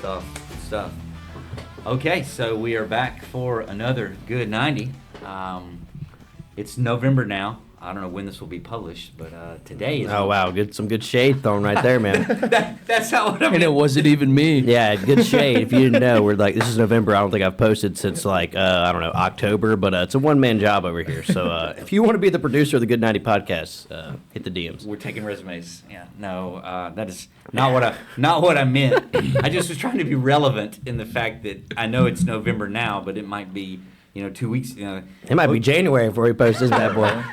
Good stuff. Okay, so we are back for another Good 90. It's November now. I don't know when this will be published, but today is... Oh, wow. Some good shade thrown right there, man. That's not what I mean. And it wasn't even me. Yeah, good shade. If you didn't know, we're like, this is November. I don't think I've posted since, like, I don't know, October, but it's a one-man job over here. So if you want to be the producer of the Good 90 podcast, hit the DMs. We're taking resumes. Yeah, no, that is not what I meant. I just was trying to be relevant in the fact that I know it's November now, but it might be, 2 weeks. It might be January before we post this bad boy.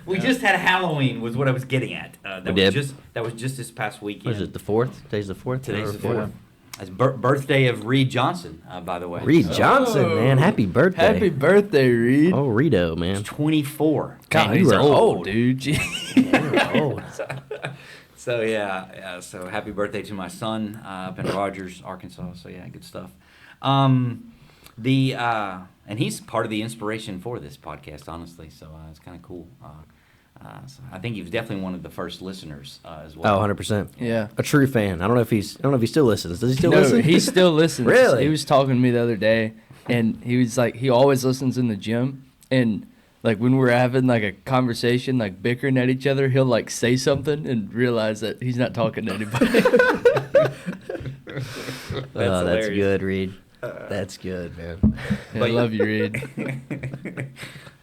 We just had Halloween, was what I was getting at. That was just this past weekend. What is it, the 4th? Today's the 4th? Today's the 4th. It's birthday of Reed Johnson, by the way. Reed Johnson, man. Happy birthday. Happy birthday, Reed. Oh, Rito, man. He's 24. God, Man, he's you were old, dude. old. So, yeah, so happy birthday to my son up in Rogers, Arkansas. So, yeah, good stuff. And he's part of the inspiration for this podcast, honestly. So it's kind of cool. So I think he was definitely one of the first listeners as well. Oh, 100%. Yeah. A true fan. I don't know if he still listens. Does he still No, listen? he still listens. Really? He was talking to me the other day, and he was like, he always listens in the gym, and like when we're having like a conversation, like bickering at each other, he'll like say something and realize that he's not talking to anybody. That's good, Reed. That's good, man. Yeah, I love you, Reed.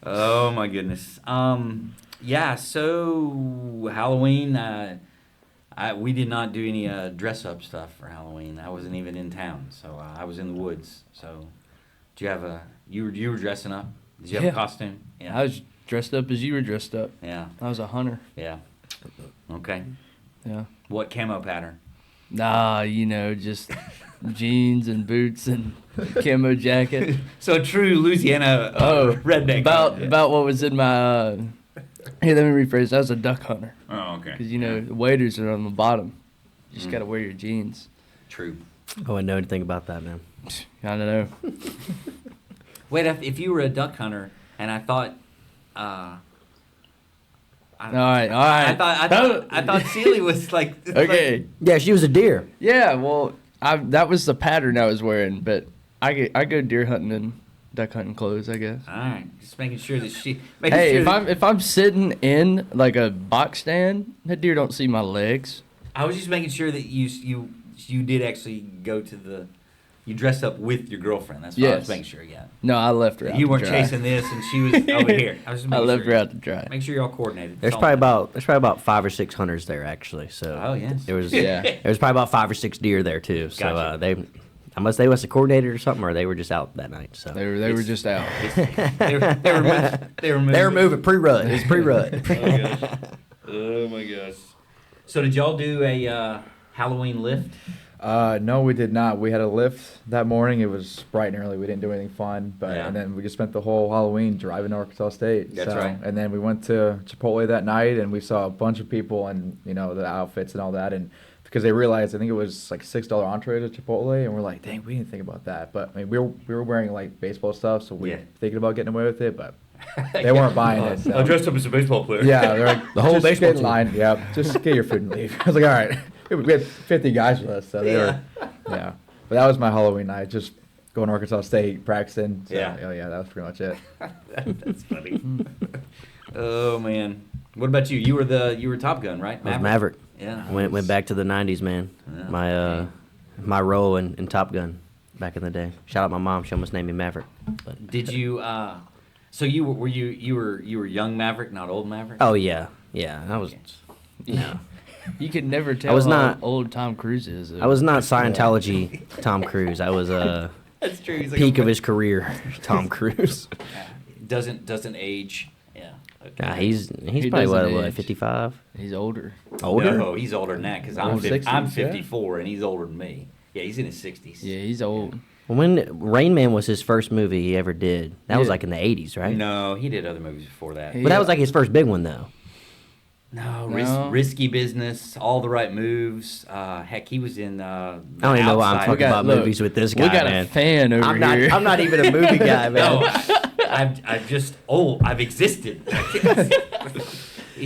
Oh my goodness. Yeah. So Halloween, we did not do any dress up stuff for Halloween. I wasn't even in town, so I was in the woods. So, did you have you were dressing up? Did you have a costume? Yeah. I was dressed up as you were dressed up. Yeah. I was a hunter. Yeah. Okay. Yeah. What camo pattern? Nah, just jeans and boots and camo jacket. So true Louisiana redneck. About what was in my. Hey, let me rephrase. I was a duck hunter. Oh, okay. Because the waders are on the bottom. You just gotta wear your jeans. True. Oh, I know anything about that, man. I don't know. Wait, if you were a duck hunter, and I thought. All right. I thought Celie was like. Okay. Yeah, she was a deer. Yeah. Well, that was the pattern I was wearing, but I go deer hunting in duck hunting clothes, I guess. All right, just making sure that she. If I'm sitting in like a box stand, that deer don't see my legs. I was just making sure that you did actually go to you dressed up with your girlfriend. That's what I was making sure. Yeah. No, I left her out. You to weren't dry. chasing this, and she was over here. I was just I making left sure. her out to dry. Make sure you're all coordinated. There's probably about 5 or 6 hunters there, actually. So Oh yes. there was Yeah. there was probably about 5 or 6 deer there too. So Gotcha. they must have coordinated or something, or they were just out that night. So They were just out. They were moving pre-rut. It was pre-rut. Oh my gosh. Oh my gosh. So did y'all do a Halloween lift? No, we did not. We had a lift that morning. It was bright and early. We didn't do anything fun, and then we just spent the whole Halloween driving to Arkansas State. That's right. And then we went to Chipotle that night, and we saw a bunch of people and the outfits and all that, and because they realized I think it was like $6 entree at Chipotle, and we're like, dang, we didn't think about that. But I mean, we were wearing like baseball stuff, so we were thinking about getting away with it, but they weren't buying it. So. I dressed up as a baseball player. Yeah, they're like The whole just baseball get in line. Yeah, just get your food and leave. I was like, all right. We had 50 guys with us, so they were, yeah. But that was my Halloween night, just going to Arkansas State, practicing. So, Yeah. Oh, yeah, that was pretty much it. That's funny. Oh man. What about you? You were Top Gun, right? I was Maverick. Yeah. Went back to the 90s, man. Yeah. My role in Top Gun back in the day. Shout out my mom. She almost named me Maverick. But. Did you? So you were young Maverick, not old Maverick? Oh yeah. I was. No. You could never tell I was how not- old Tom Cruise is. I was not Scientology Tom Cruise. I was That's true. He's like peak of his career Tom Cruise. Doesn't age. Yeah. Okay. Nah, he's He probably doesn't what age. 55? He's older. Older? No, he's older than that because I'm Old 60s, I'm yeah. 54 and he's older than me. Yeah, he's in his 60s. Yeah, he's old. When Rain Man was his first movie he ever did. That was Yeah. like in the 80s, right? No, he did other movies before that. He- But that was like his first big one though. No, No. Risky Business, All the Right Moves. Heck, he was in. I don't even know why I'm Outside. talking about look, movies with this guy, We got man. a fan over here. I'm not even a movie guy, man. No, I'm just old. I've existed.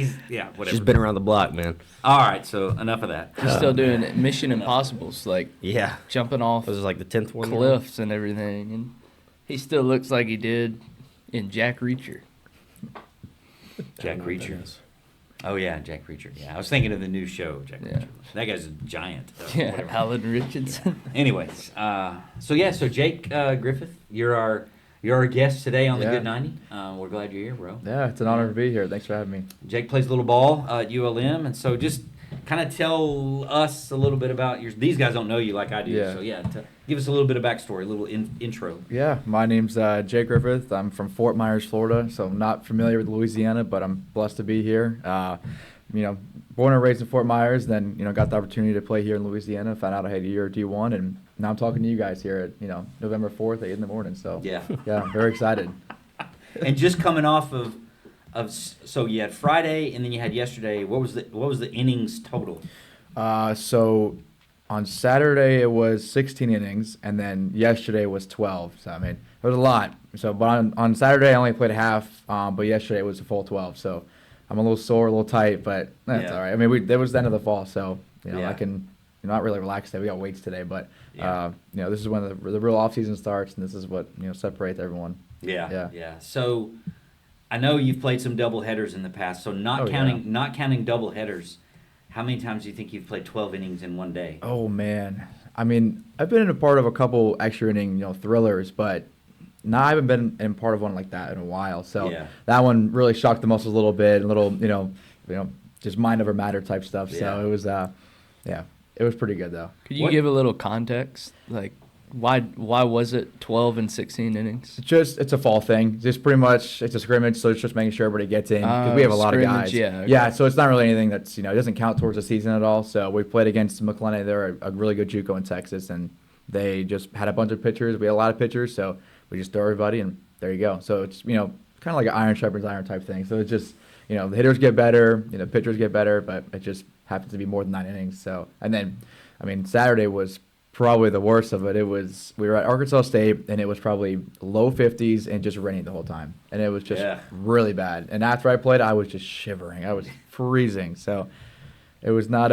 whatever. She's been around the block, man. All right, so enough of that. He's still doing Mission Impossibles, like Yeah. jumping off This is like the 10th one. cliffs and everything, and he still looks like he did in Jack Reacher. Jack Reacher. Oh yeah, Jack Reacher. Yeah, I was thinking of the new show, Jack Yeah. Reacher. That guy's a giant. Yeah, whatever. Alan Richardson. Anyways, so Jake Griffith, you're our guest today on the Yeah. Good 90. We're glad you're here, bro. Yeah, it's an honor to be here. Thanks for having me. Jake plays a little ball at ULM, and so just kind of tell us a little bit about your. These guys don't know you like I do, Yeah. so give us a little bit of backstory, a little intro. Yeah, my name's Jake Griffith. I'm from Fort Myers, Florida, so I'm not familiar with Louisiana, but I'm blessed to be here. Born and raised in Fort Myers, then got the opportunity to play here in Louisiana. Found out I had a year at D1, and now I'm talking to you guys here at November 4th, 8 in the morning. So Yeah. yeah, I'm very excited. And just coming off of so you had Friday and then you had yesterday. What was the innings total? So on Saturday it was 16 innings, and then yesterday was 12. So I mean, it was a lot. So, but on Saturday I only played a half, but yesterday it was a full 12. So I'm a little sore, a little tight, but that's Yeah. all right. I mean, it was the end of the fall, so Yeah. I can not really relax today. We got weights today, but Yeah. this is when the real off season starts, and this is what separates everyone. Yeah. Yeah. So I know you've played some double headers in the past. So not counting double headers, how many times do you think you've played 12 innings in one day? Oh man, I mean, I've been in a part of a couple extra inning thrillers, but I haven't been in part of one like that in a while. So Yeah. that one really shocked the muscles a little bit, a little just mind over matter type stuff. Yeah. So it was it was pretty good though. Could you What- give a little context? Like, why was it 12 and 16 innings? It's a fall thing. Just pretty much it's a scrimmage, so it's just making sure everybody gets in because we have a lot of Scrimmage, guys. yeah, okay. Yeah, so it's not really anything that's it doesn't count towards the season at all. So we played against McLennan. They're a really good JUCO in Texas, and they just had a bunch of pitchers. We had a lot of pitchers, so we just throw everybody, and there you go. So it's kind of like an iron sharpens iron type thing. So it's just the hitters get better, pitchers get better, but it just happens to be more than 9 innings. So and then I mean Saturday was probably the worst of it. We were at Arkansas State, and it was probably low 50s and just raining the whole time, and it was just really bad. And after I played, I was just shivering. I was freezing. So it was not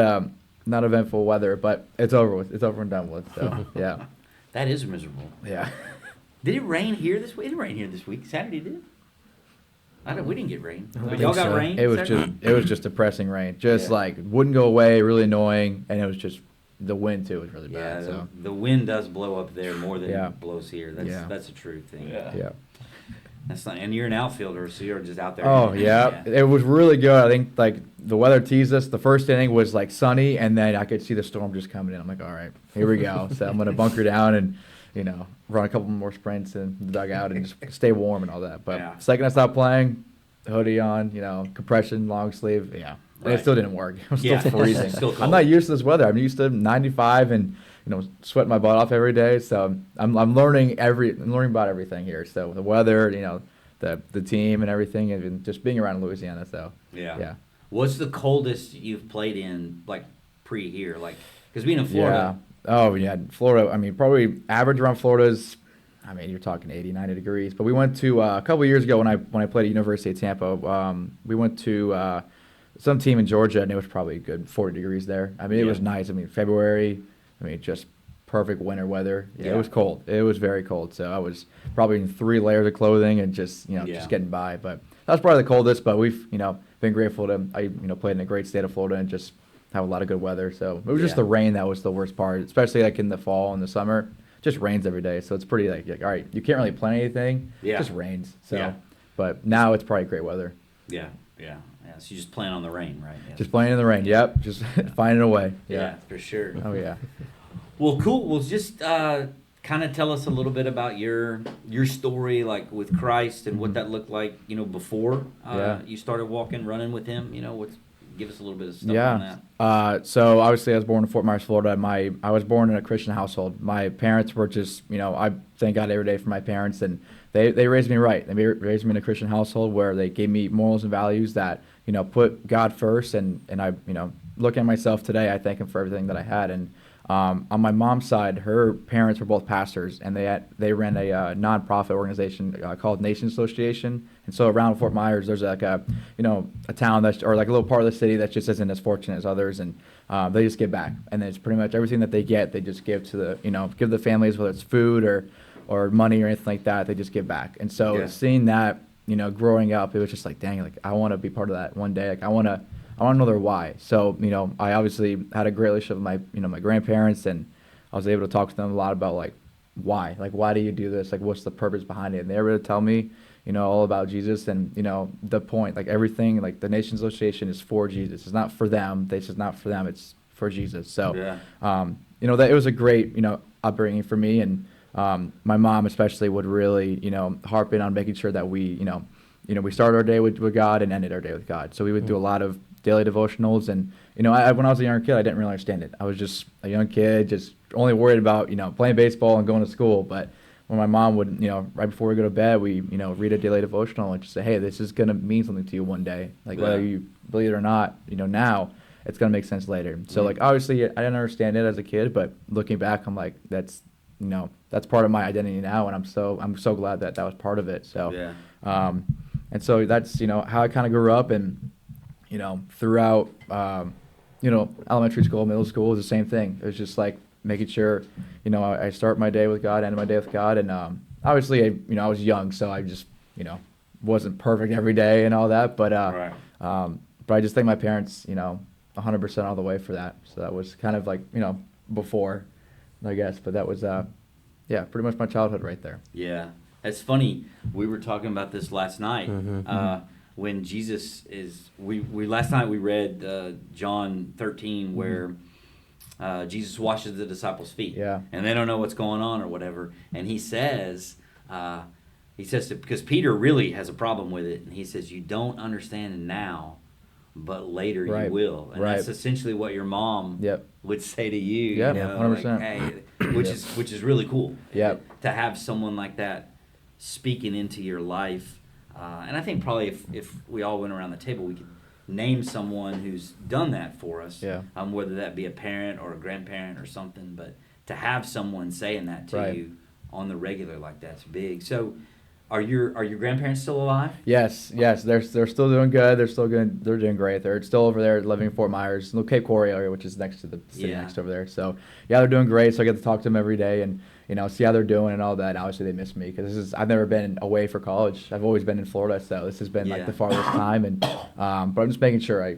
eventful weather, but it's over with. It's over and done with. So yeah, That is miserable. yeah. Did it rain here this week? It didn't rain here this week. Saturday did. We didn't get rain. But think y'all got so. rain. It was Saturday? just depressing rain. Just Yeah. like wouldn't go away, really annoying, and it was just the wind too was really Yeah, bad. So the wind does blow up there more than Yeah. it blows here. That's a true thing. yeah. That's not, and you're an outfielder, so you're just out there. Oh yeah, it was really good. I think like the weather teased us. The first inning was like sunny, and then I could see the storm just coming in. I'm like, all right, here we go. So I'm gonna bunker down and run a couple more sprints in the dugout and just stay warm and all that. But Yeah. second I stopped playing, hoodie on, compression, long sleeve, yeah. And Right. it still didn't work. It was Yeah. still freezing. Still cold. I'm not used to this weather. I'm used to 95 and sweating my butt off every day. So I'm learning about everything here. So the weather, the team and everything, and just being around Louisiana. So yeah. What's the coldest you've played in, like pre here, like because being in Florida? Yeah. Oh yeah, Florida. I mean, probably average around Florida's. I mean, you're talking 80, 90 degrees. But we went to a couple of years ago when I played at University of Tampa. We went to some team in Georgia, and it was probably a good 40 degrees there. I mean, it was nice. I mean, February. I mean, just perfect winter weather. Yeah, Yeah. it was cold. It was very cold. So I was probably in 3 layers of clothing and just just getting by. But that was probably the coldest. But we've been grateful to played in a great state of Florida and just have a lot of good weather. So it was just the rain that was the worst part, especially like in the fall and the summer. Just rains every day, so it's pretty like all right, you can't really plan anything. Yeah. It just rains. So, Yeah. but now it's probably great weather. Yeah. So you just plan on the rain, right? Yeah. Just playing in the rain. Yep. Just finding a way. Yeah, for sure. Oh yeah. Well, cool. Well, just kind of tell us a little bit about your story, like with Christ, and what that looked like, before you started running with Him. Give us a little bit of stuff on that. So obviously I was born in Fort Myers, Florida. I was born in a Christian household. My parents were just, I thank God every day for my parents, and they raised me right. They raised me in a Christian household where they gave me morals and values that, put God first, and I, look at myself today, I thank Him for everything that I had. And On my mom's side, her parents were both pastors, and they ran a nonprofit organization called Nation Association. And so around Fort Myers, there's like a town that's, or like a little part of the city that just isn't as fortunate as others, and they just give back. And it's pretty much everything that they get, they just give to give the families, whether it's food or money or anything like that. They just give back. And so seeing that, growing up, it was just like, dang, like I want to be part of that one day. Like I want to know their why. So, I obviously had a great relationship with my grandparents, and I was able to talk to them a lot about like why do you do this? Like what's the purpose behind it? And they were able to tell me, all about Jesus, and, the point, like everything, like the Nation Association is for Jesus. It's not for them. It's just not for them. It's for Jesus. So, that it was a great, upbringing for me. And my mom especially would really, harp in on making sure that we, we started our day with God and ended our day with God. So we would do a lot of daily devotionals. And, when I was a younger kid, I didn't really understand it. I was just a young kid, just only worried about, playing baseball and going to school. But when my mom would, right before we go to bed, we, read a daily devotional and just say, hey, this is going to mean something to you one day. Like whether you believe it or not, now it's going to make sense later. So like, obviously I didn't understand it as a kid, but looking back, I'm like, that's part of my identity now. And I'm so glad that was part of it. So, and so that's, how I kind of grew up. And, throughout, elementary school, middle school was the same thing. It was just like making sure, I start my day with God, end my day with God. And obviously, I was young, so I just, wasn't perfect every day and all that. But I just thank my parents, 100% all the way for that. So that was kind of like, before, I guess. But that was, pretty much my childhood right there. Yeah. It's funny. We were talking about this last night. When Jesus is, we last night we read John 13 where Jesus washes the disciples' feet. Yeah. And they don't know what's going on or whatever. And he says because Peter really has a problem with it. And he says, you don't understand now, but later you will. And that's essentially what your mom would say to you. Yeah, 100%. Like, hey, which is really cool. Yeah. To have someone like that speaking into your life. And I think probably if we all went around the table, we could name someone who's done that for us. Yeah. Whether that be a parent or a grandparent or something. But to have someone saying that to you on the regular like that's big. So are your grandparents still alive? Yes. They're still doing good. They're doing great. They're still over there living in Fort Myers, the Cape Coral area, which is next to the city next over there. So they're doing great. So I get to talk to them every day and see how they're doing and all that. And obviously they miss me because I've never been away for college. I've always been in Florida, so this has been like the farthest time. And but I'm just making sure I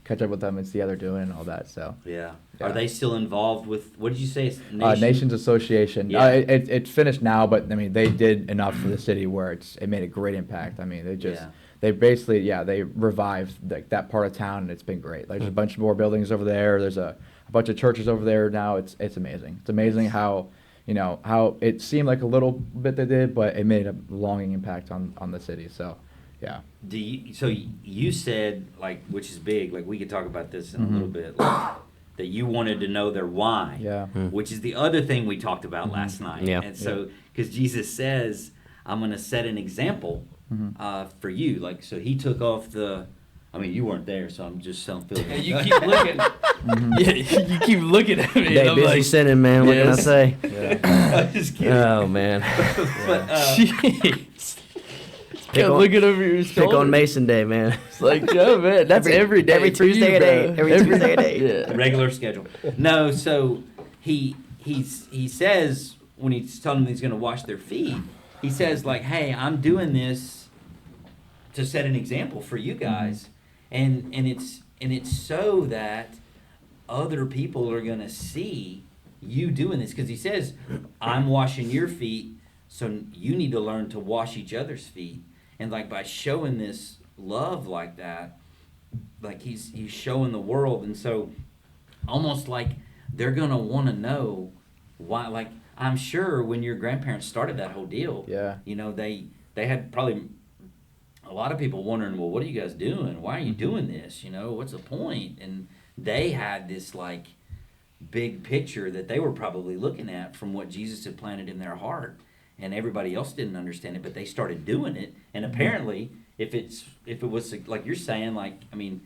catch up with them and see how they're doing and all that. So yeah. Are they still involved with, what did you say? Nations Association. Yeah. It's finished now, but I mean they did enough for the city where it made a great impact. I mean they basically they revived that part of town, and it's been great. Like, there's a bunch more buildings over there. There's a bunch of churches over there now. It's amazing. It's amazing how how it seemed like a little bit they did, but it made a longing impact on the city. So, yeah. So you said, like, which is big, like we could talk about this in a little bit, like, that you wanted to know their why. Yeah. Which is the other thing we talked about last night. Yeah. And so, because Jesus says, I'm going to set an example for you. Like, so he took off you weren't there, so I'm just feeling. You keep looking. Yeah, you keep looking at me. They busy like, sinning, man. What can I say? I'm just kidding. Oh man. But, Jeez. Pick on- looking over your shoulder. Pick on Mason Day, man. It's like, yeah, man, that's every day. Every for you, Tuesday at bro. 8. Every Tuesday at 8. Yeah. regular schedule. No, so he says, when he's telling them he's going to wash their feet, he says, like, hey, I'm doing this to set an example for you guys. And it's so that other people are going to see you doing this. Because he says, I'm washing your feet, so you need to learn to wash each other's feet. And like by showing this love like that, like he's showing the world. And so almost like they're going to want to know why. Like, I'm sure when your grandparents started that whole deal, they had probably a lot of people wondering, well, what are you guys doing? Why are you doing this? What's the point? And they had this like big picture that they were probably looking at from what Jesus had planted in their heart, and everybody else didn't understand it, but they started doing it. And apparently, if it was like you're saying, like, I mean,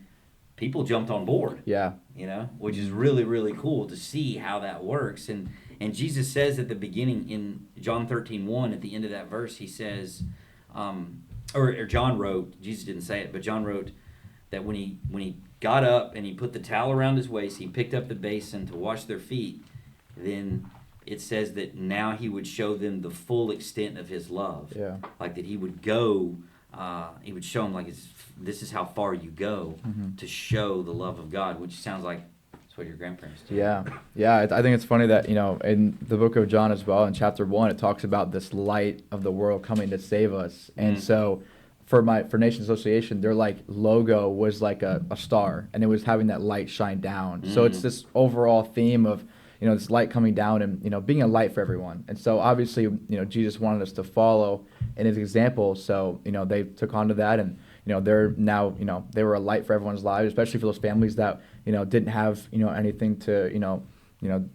people jumped on board. Yeah. You know, which is really, really cool to see how that works. And Jesus says at the beginning in John 13:1, at the end of that verse, he says, or John wrote, Jesus didn't say it, but John wrote that when he got up and he put the towel around his waist, he picked up the basin to wash their feet, then it says that now he would show them the full extent of his love. Yeah. Like that he would go, he would show them like this is how far you go to show the love of God, which sounds like that's what your grandparents did. Yeah, yeah. I think it's funny that, you know, in the book of John as well, in chapter 1, it talks about this light of the world coming to save us. And so for Nation Association, their like logo was like a star, and it was having that light shine down. So it's this overall theme of, you know, this light coming down and, you know, being a light for everyone. And so obviously, you know, Jesus wanted us to follow in his example. So, you know, they took on to that, and, you know, they're now, you know, they were a light for everyone's lives, especially for those families that, you know, didn't have, you know, anything to, you know,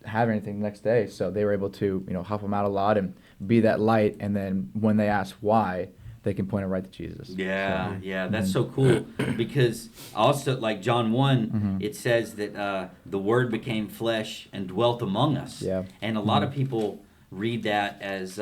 have anything the next day. So they were able to, you know, help them out a lot and be that light. And then when they ask why, they can point it right to Jesus. Yeah, yeah, that's so cool, because also, like John 1, it says that the Word became flesh and dwelt among us. Yeah. And a lot of people read that as,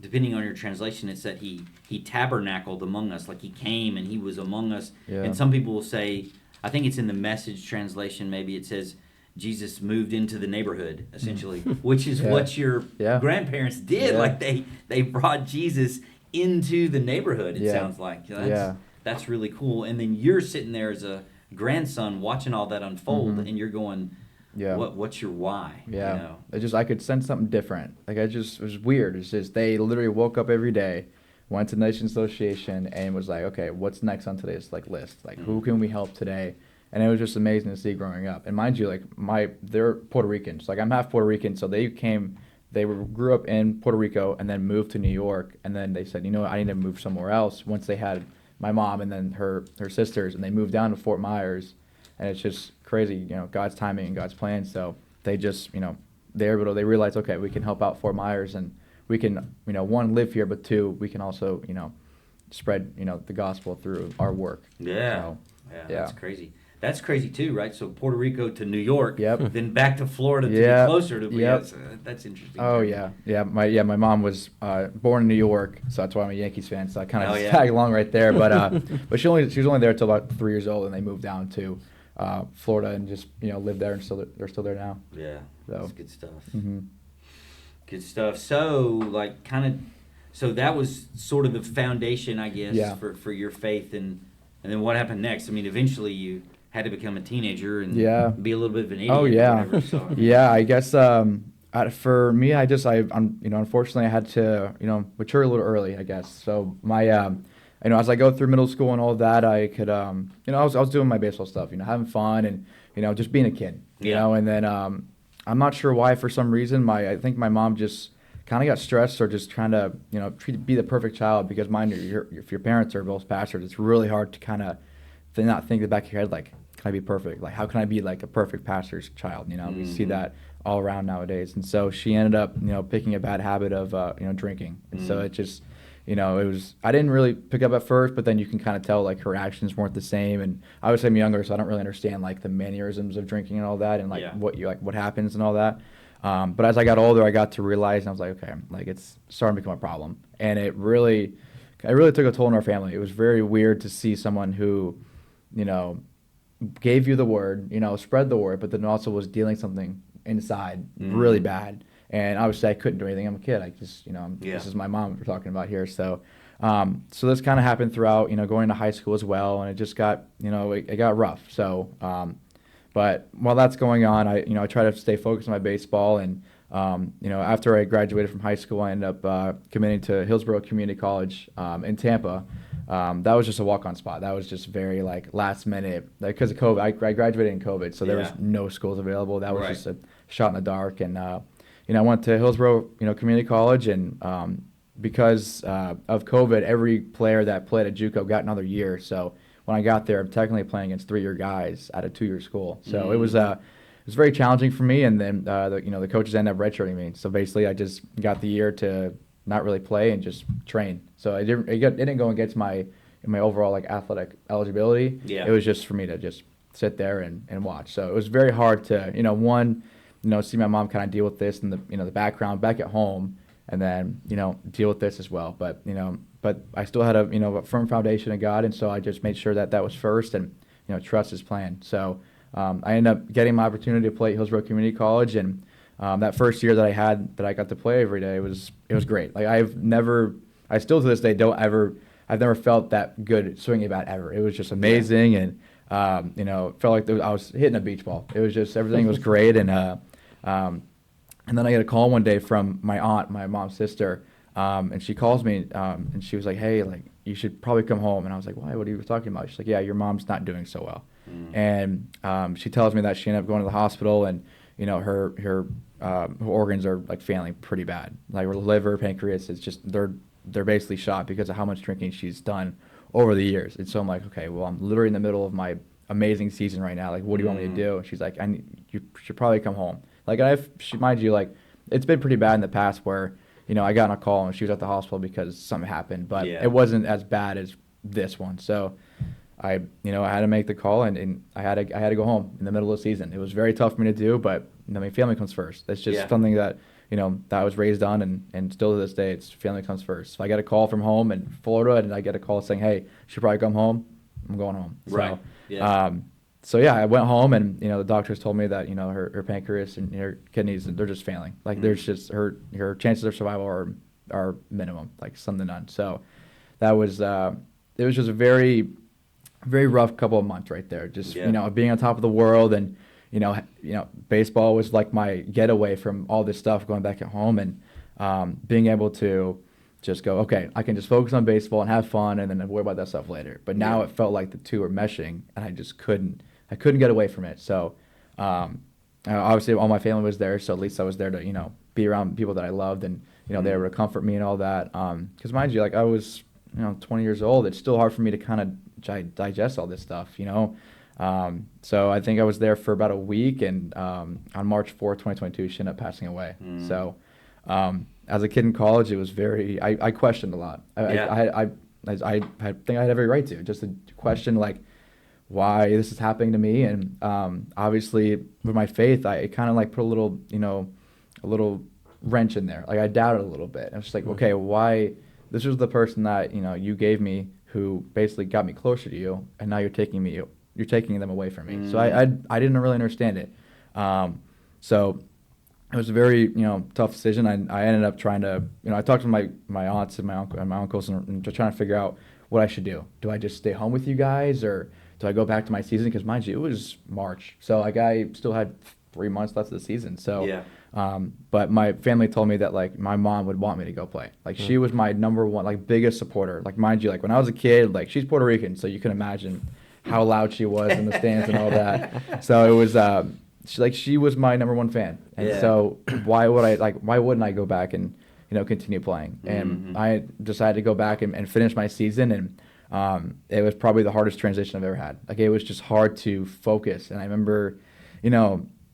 depending on your translation, it said he tabernacled among us, like he came and he was among us. Yeah. And some people will say, I think it's in the Message translation, maybe it says, Jesus moved into the neighborhood, essentially, which is what your grandparents did. Yeah. Like they brought Jesus into the neighborhood, it sounds like. That's really cool. And then you're sitting there as a grandson watching all that unfold, and you're going, what's your why? Yeah. You know? It just, I could sense something different. Like, it was weird. It's just, they literally woke up every day, went to Nation Association, and was like, okay, what's next on today's like list? Like, who can we help today? And it was just amazing to see growing up. And mind you, like, they're Puerto Ricans. Like, I'm half Puerto Rican, so they grew up in Puerto Rico and then moved to New York, and then they said, you know what, I need to move somewhere else once they had my mom and then her sisters, and they moved down to Fort Myers. And it's just crazy, you know, God's timing and God's plan. So they just, you know, they realized, okay, we can help out Fort Myers, and we can, you know, one, live here, but two, we can also, you know, spread, you know, the gospel through our work. Yeah. So, That's crazy. That's crazy too, right? So Puerto Rico to New York, then back to Florida to get closer to. That's interesting. Oh yeah. My mom was born in New York, so that's why I'm a Yankees fan. So I kind of tag along right there. But but she was only there until about 3 years old, and they moved down to Florida and just, you know, lived there, and they're still there now. Yeah, so. That's good stuff. Good stuff. So like so that was sort of the foundation, I guess, for your faith, and then what happened next? I mean, eventually you had to become a teenager and be a little bit of an idiot. Oh yeah, or whatever, so. Yeah. I guess for me, I you know, unfortunately, I had to, you know, mature a little early, I guess. So my you know, as I go through middle school and all that, I could you know, I was doing my baseball stuff, you know, having fun and, you know, just being a kid, you know. And then I'm not sure why, for some reason, I think my mom just kind of got stressed, or just trying to, you know, be the perfect child, because mind you, if your parents are both pastors, it's really hard to kind of not think in the back of your head, like, can I be perfect? Like, how can I be like a perfect pastor's child? You know, we see that all around nowadays. And so she ended up, you know, picking a bad habit of, you know, drinking. And so it just, you know, I didn't really pick up at first, but then you can kind of tell, like, her actions weren't the same. And I would say I'm younger, so I don't really understand, like, the mannerisms of drinking and all that, and like what happens and all that. But as I got older, I got to realize, and I was like, okay, like, it's starting to become a problem. And it really took a toll on our family. It was very weird to see someone who, you know, gave you the word, you know, spread the word, but then also was dealing something inside really bad. And obviously I couldn't do anything. I'm a kid. I just, you know, this is my mom we're talking about here. So, so this kind of happened throughout, you know, going to high school as well. And it just got, you know, it got rough. So, but while that's going on, I try to stay focused on my baseball. And, you know, after I graduated from high school, I ended up committing to Hillsborough Community College in Tampa. That was just a walk-on spot. That was just very, like, last minute, like, because of COVID. I graduated in COVID, so there was no schools available. That was just a shot in the dark. And you know, I went to Hillsborough, you know, Community College, and because of COVID, every player that played at JUCO got another year. So when I got there, I'm technically playing against 3-year guys at a 2-year school. So it was very challenging for me. And then you know, the coaches ended up redshirting me. So basically, I just got the year to not really play and just train. So it didn't go against my overall, like, athletic eligibility. It was just for me to just sit there and watch. So it was very hard to, see my mom kind of deal with this in the background back at home, and then, deal with this as well. But, but I still had a firm foundation in God. And so I just made sure that was first and, trust his plan. So I ended up getting my opportunity to play at Hillsborough Community College. And that first year that I got to play every day, it was great. Like I still to this day I've never felt that good swinging a bat ever. It was just amazing. And, it felt like I was hitting a beach ball. It was just, everything was great. And then I get a call one day from my aunt, my mom's sister, and she calls me, and she was like, "Hey, like, you should probably come home." And I was like, "Why? What are you talking about?" She's like, "Yeah, your mom's not doing so well." And she tells me that she ended up going to the hospital, and her organs are like failing pretty bad. Like her liver, pancreas, it's just they're basically shot because of how much drinking she's done over the years. And so I'm like, okay, well, I'm literally in the middle of my amazing season right now. Like, what do you want me to do? And she's like, you should probably come home. Like, mind you, like, it's been pretty bad in the past where, I got on a call and she was at the hospital because something happened, but it wasn't as bad as this one. So I had to make the call, and I had to go home in the middle of the season. It was very tough for me to do, but family comes first. That's just something that, that I was raised on, and still to this day, it's family comes first. So I got a call from home in Florida, and I get a call saying, "Hey, you should probably come home." I'm going home. Right. So, Yeah. I went home, and the doctors told me that her pancreas and her kidneys, they're just failing. Like there's just her chances of survival are minimum, like slim to none. So that was it was just a very, very rough couple of months right there. Just being on top of the world, and baseball was like my getaway from all this stuff going back at home, and being able to just go, okay, I can just focus on baseball and have fun, and then worry about that stuff later. But now it felt like the two were meshing, and I just couldn't get away from it. So obviously all my family was there, so at least I was there to be around people that I loved, and they were to comfort me and all that. Because mind you, like I was 20 years old. It's still hard for me to kind of digest all this stuff, So I think I was there for about a week, and on March 4th, 2022, she ended up passing away. So as a kid in college, it was very, I questioned a lot. I think I had every right just to question, like, why this is happening to me. And obviously with my faith, I kind of like put a little wrench in there. Like I doubted a little bit. I was just like, okay, why? This was the person that, you gave me, who basically got me closer to you, and now you're taking them away from me. So I didn't really understand it. So it was a very, tough decision. I ended up trying to, I talked to my aunts and my uncles, and just trying to figure out what I should do. Do I just stay home with you guys, or do I go back to my season? Because mind you, it was March. So like I still had 3 months left of the season. So, but my family told me that like my mom would want me to go play. Like she was my number one, like biggest supporter. Like mind you, like when I was a kid, like she's Puerto Rican, so you can imagine how loud she was in the stands and all that. So it was, she was my number one fan. And so why wouldn't I go back and, continue playing? And I decided to go back and finish my season. And it was probably the hardest transition I've ever had. Like it was just hard to focus. And I remember,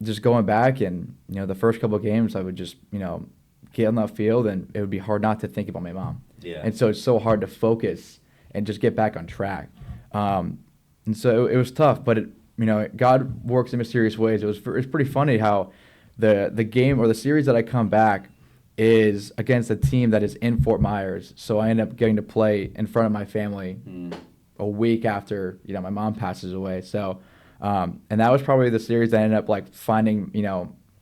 just going back, and, the first couple of games I would just, get on that field, and it would be hard not to think about my mom. Yeah. And so it's so hard to focus and just get back on track. And so it was tough, but God works in mysterious ways. It's pretty funny how the game or the series that I come back is against a team that is in Fort Myers. So I end up getting to play in front of my family a week after, my mom passes away. So, and that was probably the series that I ended up like finding,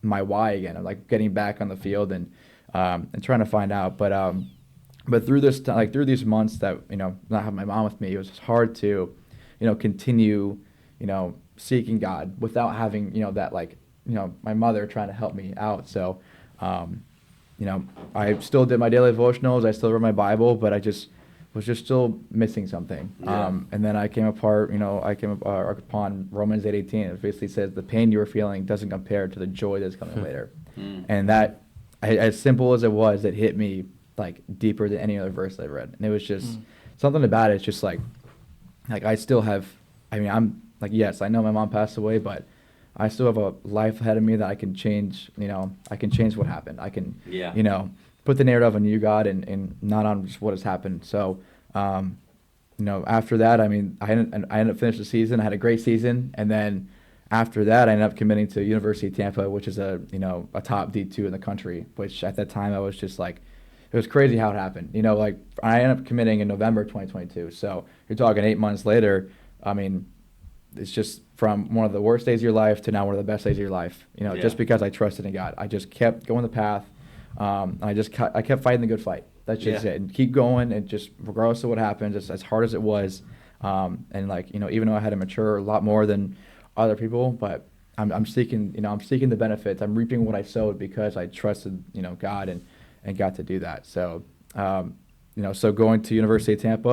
my why again. I'm like getting back on the field and trying to find out. But through this, through these months that, not having my mom with me, it was hard to, continue, seeking God without having, that like, my mother trying to help me out. So, I still did my daily devotionals. I still read my Bible, but I was still missing something. Yeah. And then I came upon Romans 8:18. It basically says the pain you were feeling doesn't compare to the joy that's coming later. And that, as simple as it was, it hit me like deeper than any other verse I've read. And it was just something about it. It's just like I still have, I'm like, yes, I know my mom passed away, but I still have a life ahead of me that I can change. I can change what happened. I can, put the narrative on you, God, and not on just what has happened. So, after that, I mean, I ended up finishing the season. I had a great season, and then after that, I ended up committing to University of Tampa, which is a top D2 in the country. Which at that time I was just like, it was crazy how it happened. Like I ended up committing in November 2022. So you're talking 8 months later. I mean, it's just from one of the worst days of your life to now one of the best days of your life. Just because I trusted in God, I just kept going the path. I kept fighting the good fight. That's just it, and keep going, and just regardless of what happens, it's as hard as it was, and like even though I had to mature a lot more than other people, but I'm seeking the benefits. I'm reaping what I sowed because I trusted God and got to do that. So so going to University of Tampa,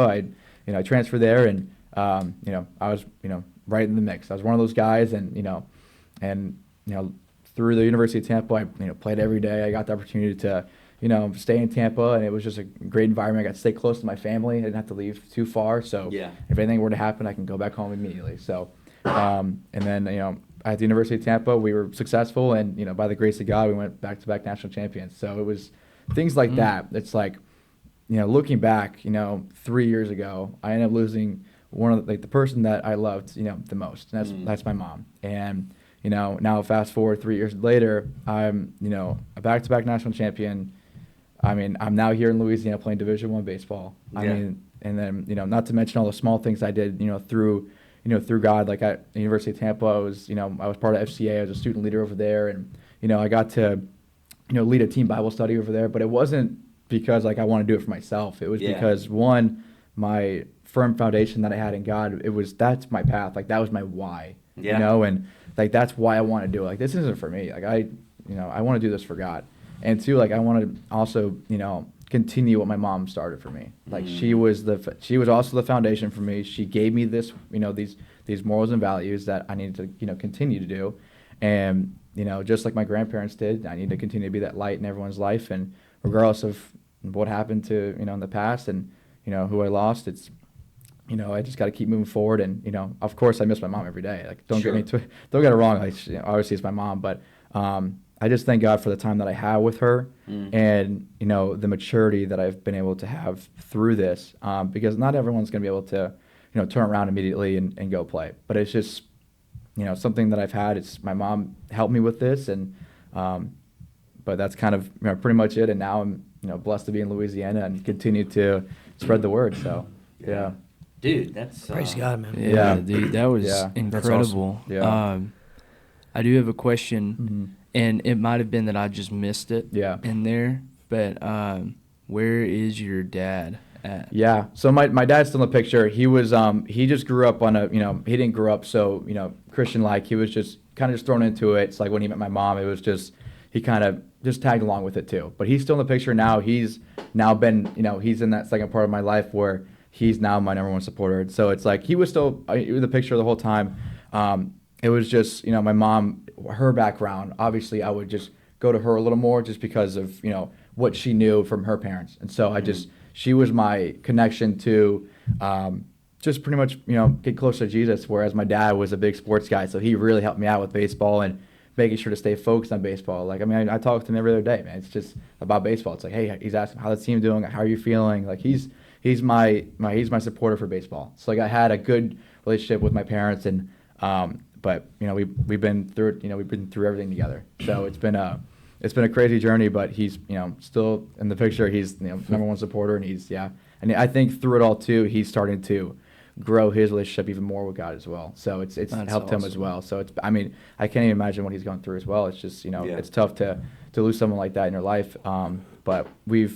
I transferred there, and I was right in the mix. I was one of those guys, and through the University of Tampa, I played every day. I got the opportunity to stay in Tampa, and it was just a great environment. I got to stay close to my family. I didn't have to leave too far. So if anything were to happen, I can go back home immediately. So, and then, at the University of Tampa, we were successful, and, by the grace of God, we went back-to-back national champions. So it was things like that. It's like, looking back, 3 years ago, I ended up losing one of the person that I loved, the most. And that's my mom. And, now fast forward 3 years later, I'm, a back-to-back national champion. I mean, I'm now here in Louisiana playing Division I baseball. I mean, and then, not to mention all the small things I did, through God. Like at the University of Tampa, I was part of FCA. I was a student leader over there, and, I got to, lead a team Bible study over there. But it wasn't because like I want to do it for myself. It was because one, my firm foundation that I had in God, that's my path. Like that was my why, and like that's why I want to do it. Like this isn't for me. Like I want to do this for God. And two, like I want to also, continue what my mom started for me. Like she was also the foundation for me. She gave me this, these morals and values that I needed to, continue to do. And, just like my grandparents did, I need to continue to be that light in everyone's life. And regardless of what happened to, in the past and, who I lost, it's, I just got to keep moving forward. And, of course I miss my mom every day. Like don't get it wrong. Like obviously it's my mom, but, I just thank God for the time that I have with her and, the maturity that I've been able to have through this, because not everyone's going to be able to, turn around immediately and go play. But it's just, something that I've had. It's my mom helped me with this, and but that's kind of pretty much it. And now I'm, blessed to be in Louisiana and continue to spread the word. So, yeah. Dude, that's... Praise God, man. Yeah, dude, that was Awesome. incredible. Yeah. I do have a question. And it might have been that I just missed it in there, but where is your dad at? Yeah, so my dad's still in the picture. He was he just grew up on a he didn't grow up so Christian like. He was just kind of just thrown into it. It's like when he met my mom, it was just he kind of just tagged along with it too. But he's still in the picture now. He's now been he's in that second part of my life where he's now my number one supporter. So it's like he was still in the picture the whole time. It was just my mom. Her background, obviously I would just go to her a little more just because of what she knew from her parents, and so she was my connection to just pretty much get closer to Jesus, whereas my dad was a big sports guy, so he really helped me out with baseball and making sure to stay focused on baseball. Like I talk to him every other day, man. It's just about baseball. It's like, hey, he's asking how the team doing, how are you feeling? Like he's my supporter for baseball. So like I had a good relationship with my parents, and but we've been through it. We've been through everything together. So it's been a crazy journey. But he's still in the picture. He's number one supporter, and and I think through it all too, he's starting to grow his relationship even more with God as well. So it's helped him as well. So I can't even imagine what he's going through as well. It's just it's tough to lose someone like that in your life. But we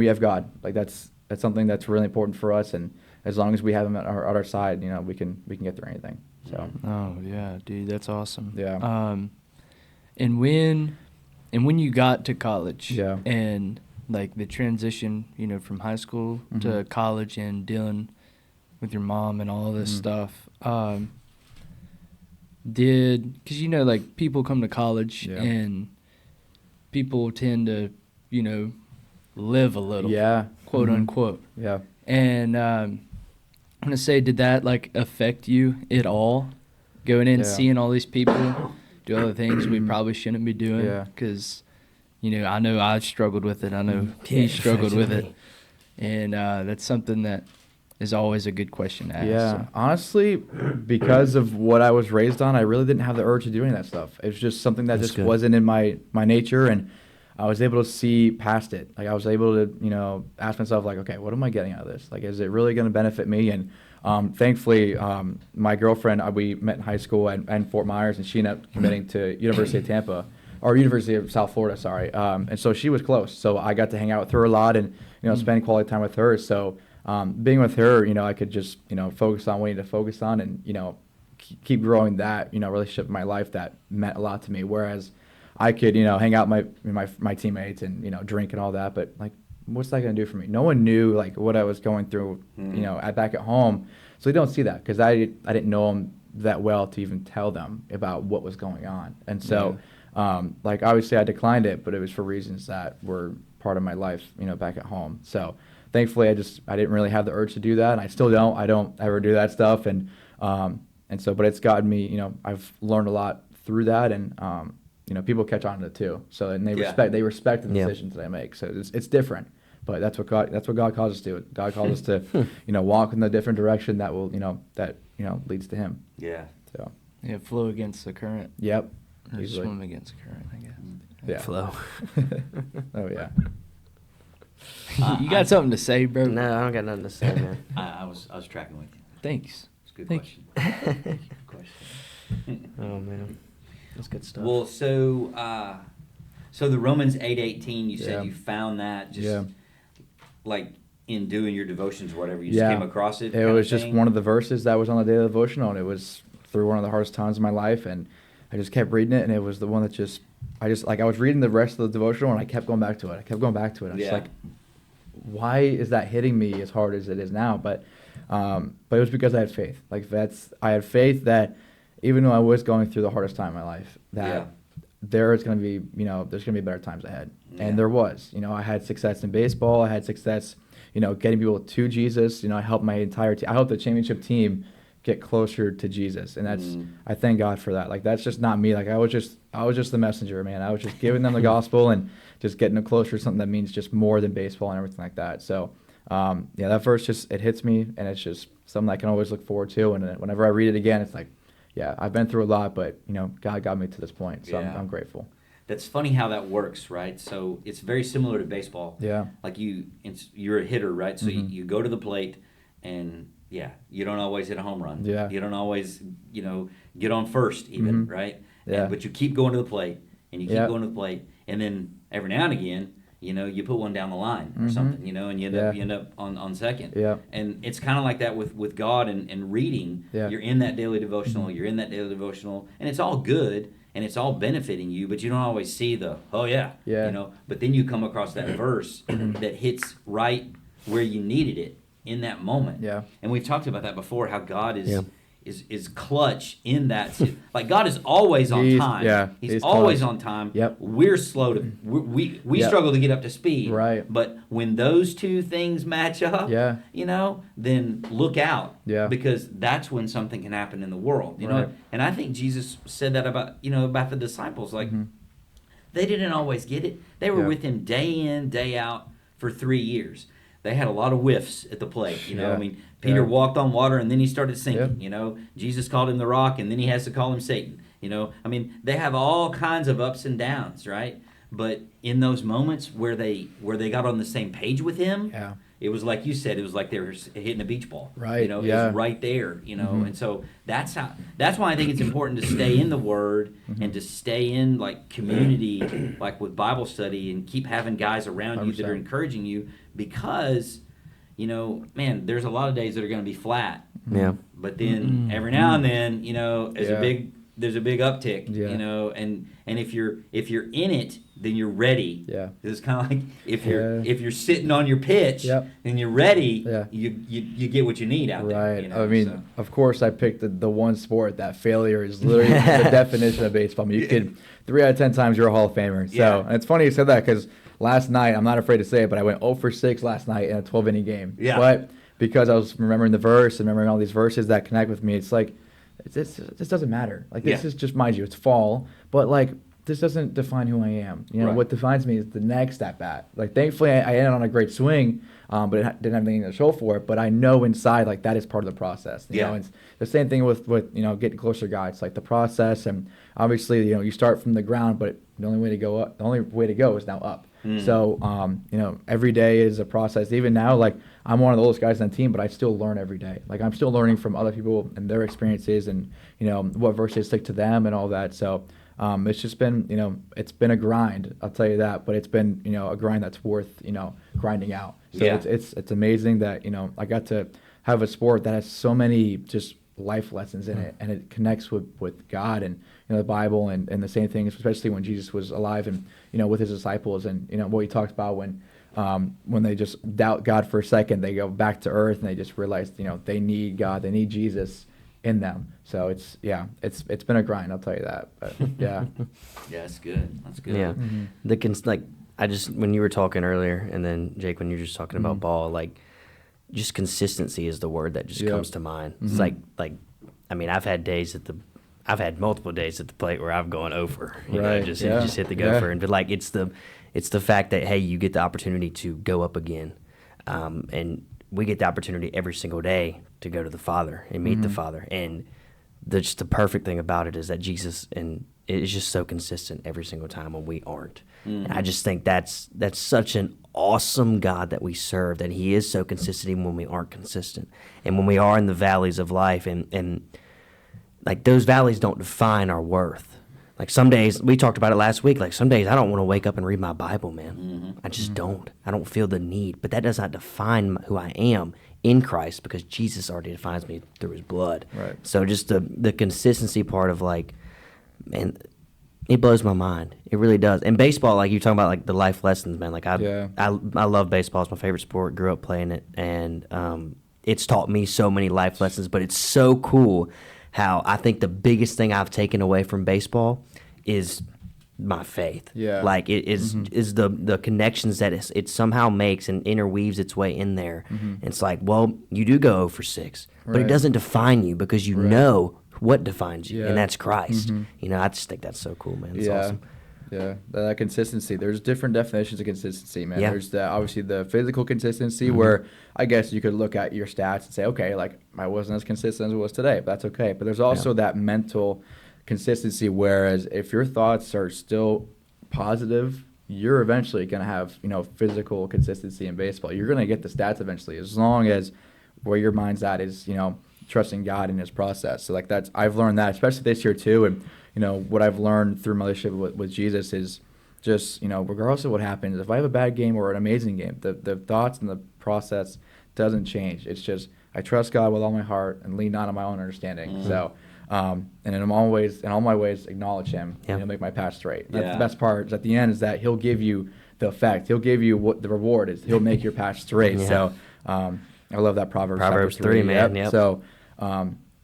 have God. Like that's something that's really important for us. And as long as we have him at our side, we can get through anything. So. Oh yeah, dude, that's awesome. Yeah. And when you got to college, and like the transition, from high school to college and dealing with your mom and all this stuff, because like people come to college and people tend to, live a little, quote unquote. Yeah. And I'm gonna say, did that like affect you at all, going in and seeing all these people do other things we probably shouldn't be doing? Because I know I struggled with it. I know he struggled with it, and that's something that is always a good question to ask. Yeah, so. honestly, because of what I was raised on, I really didn't have the urge to do any of that stuff. It was just something that That's just good. wasn't in my nature, and I was able to see past it. Like I was able to, ask myself like, okay, what am I getting out of this? Like, is it really going to benefit me? And thankfully, my girlfriend, we met in high school in Fort Myers, and she ended up committing to University of Tampa, or University of South Florida, sorry. And so she was close, so I got to hang out with her a lot and spend quality time with her. So being with her, I could just focus on what I need to focus on, and keep growing that relationship in my life that meant a lot to me. Whereas I could hang out with my teammates and drink and all that, but like, what's that going to do for me? No one knew like what I was going through, back at home, so they don't see that because I didn't know them that well to even tell them about what was going on. And so like obviously I declined it, but it was for reasons that were part of my life back at home. So thankfully I didn't really have the urge to do that, and I still don't. I don't ever do that stuff, and so but it's gotten me, I've learned a lot through that, and people catch on to it too. So and they respect the decisions that I make. So it's different, but that's what God calls us to do. God calls us to walk in the different direction that will that leads to Him. Yeah. So Flow against the current. yep. Or Easily. swim against the current, I guess. Yeah. Flow. Oh yeah. You got something to say, bro? No, I don't got nothing to say, man. I was tracking with you. Thanks. It's a good Thank question. Good question. Oh man, that's good stuff. Well, so the Romans 8:18, you said Yeah. you found that just Yeah. like in doing your devotions or whatever, you just came across it. It was just one of the verses that was on the daily devotional, and it was through one of the hardest times of my life, and I just kept reading it, and it was the one that I was reading the rest of the devotional, and I kept going back to it. I was Yeah. just like, why is that hitting me as hard as it is now? But it was because I had faith. I had faith that even though I was going through the hardest time in my life, that there's going to be, there's going to be better times ahead. Yeah. And there was. I had success in baseball. I had success, getting people to Jesus. I helped my entire team. I helped the championship team get closer to Jesus, and that's I thank God for that. Like that's just not me. Like I was just the messenger, man. I was just giving them the gospel and just getting them closer to something that means just more than baseball and everything like that. So that verse it hits me, and it's just something I can always look forward to. And whenever I read it again, it's like, yeah, I've been through a lot, but God got me to this point, so I'm grateful. That's funny how that works, right? So it's very similar to baseball. Yeah. Like you're a hitter, right? So you go to the plate, and you don't always hit a home run. Yeah. You don't always, get on first even, right? Yeah. But you keep going to the plate, and you keep Yeah. going to the plate, and then every now and again, you put one down the line or something, and you end up on second. Yeah. And it's kind of like that with God and reading. Yeah. You're in that daily devotional. You're in that daily devotional, and it's all good and it's all benefiting you, but you don't always see Yeah. But then you come across that verse that hits right where you needed it in that moment. Yeah. And we've talked about that before, how God is Yeah. is clutch in that. Like God is always on time. He's he's always clutch. on time. Yep. We're slow to we Yep. struggle to get up to speed. Right. But when those two things match up, Yeah. then look out. Yeah. Because that's when something can happen in the world. Right. And I think Jesus said that about the disciples. Like they didn't always get it. They were Yeah. with him day in, day out for 3 years. They had a lot of whiffs at the plate. Yeah. I mean, Peter Yeah. walked on water and then he started sinking. Jesus called him the rock and then he has to call him Satan. I mean, they have all kinds of ups and downs, right? But in those moments where they got on the same page with him, Yeah. it was like you said, it was like they were hitting a beach ball. Right, It yeah. was right there. And so that's why I think it's important to stay in the Word and to stay in like community, like with Bible study, and keep having guys around you that are 100%. encouraging you, because man, there's a lot of days that are going to be flat. Yeah. But then every now and then, there's a big uptick. Yeah. And if you're in it, then you're ready. Yeah. It's kind of like if Yeah. you're sitting on your pitch, Yep. then you're ready. Yeah. You get what you need out there. Right. I mean, of course, I picked the one sport that failure is literally the definition of baseball. I mean, you could 3 out of 10 times you're a Hall of Famer. So Yeah. and it's funny you said that because last night, I'm not afraid to say it, but I went 0 for 6 last night in a 12-inning game. Yeah. But because I was remembering the verse and remembering all these verses that connect with me, it's like it just doesn't matter. Like this is just, mind you, it's fall, but like this doesn't define who I am. Right. What defines me is the next at bat. Like thankfully I ended on a great swing, but didn't have anything to show for it. But I know inside, like, that is part of the process. You know, it's the same thing with getting closer to God. It's like the process, and obviously, you start from the ground, but the only way to go up, the only way to go is now up. So, every day is a process. Even now, like, I'm one of the oldest guys on the team, but I still learn every day. Like, I'm still learning from other people and their experiences, and what verses stick to them and all that. So, it's just been, it's been a grind. I'll tell you that. But it's been, a grind that's worth, grinding out. So it's amazing that I got to have a sport that has so many just life lessons in it, and it connects with God and the Bible and the same things, especially when Jesus was alive and with his disciples, and what he talked about when they just doubt God for a second, they go back to earth and they just realize they need God, they need Jesus in them. So it's been a grind, I'll tell you that. But yeah. Yeah, that's good. That's good. Yeah. When you were talking earlier, and then Jake, when you were just talking about ball, like, just consistency is the word that just comes to mind. It's like I mean, I've had multiple days at the plate where I've gone over, just hit the gopher, but like it's the fact that, hey, you get the opportunity to go up again, and we get the opportunity every single day to go to the Father and meet the Father, and just the perfect thing about it is that Jesus is just so consistent every single time when we aren't. And I just think that's such an awesome God that we serve, that he is so consistent even when we aren't consistent, and when we are in the valleys of life, and like, those valleys don't define our worth. Like, some days, we talked about it last week, like, some days I don't want to wake up and read my Bible, man. I just don't. I don't feel the need. But that does not define who I am in Christ, because Jesus already defines me through his blood. Right. So just the consistency part of, like, man, it blows my mind. It really does. And baseball, like, you're talking about, like, the life lessons, man. Like, I love baseball. It's my favorite sport. Grew up playing it. And it's taught me so many life lessons. But it's so cool how I think the biggest thing I've taken away from baseball is my faith. Yeah. Like, it is the connections that it somehow makes and interweaves its way in there. It's like, well, you do go 0 for 6, but it doesn't define you, because you know what defines you, and that's Christ. I just think that's so cool, man. It's awesome. Yeah, that consistency. There's different definitions of consistency, man. Yeah. There's obviously the physical consistency, where I guess you could look at your stats and say, okay, like, I wasn't as consistent as I was today, but that's okay. But there's also that mental consistency, whereas if your thoughts are still positive, you're eventually going to have, physical consistency in baseball. You're going to get the stats eventually, as long as where your mind's at is, trusting God in his process. So, like, I've learned that, especially this year too. And what I've learned through my relationship with Jesus is just, regardless of what happens, if I have a bad game or an amazing game, the thoughts and the process doesn't change. It's just, I trust God with all my heart and lean not on my own understanding. So, and in all my ways, acknowledge him, and he'll make my path straight. That's the best part, is at the end, is that he'll give you the effect. He'll give you what the reward is. He'll make your path straight. So, I love that Proverbs 3, man. Yep. So,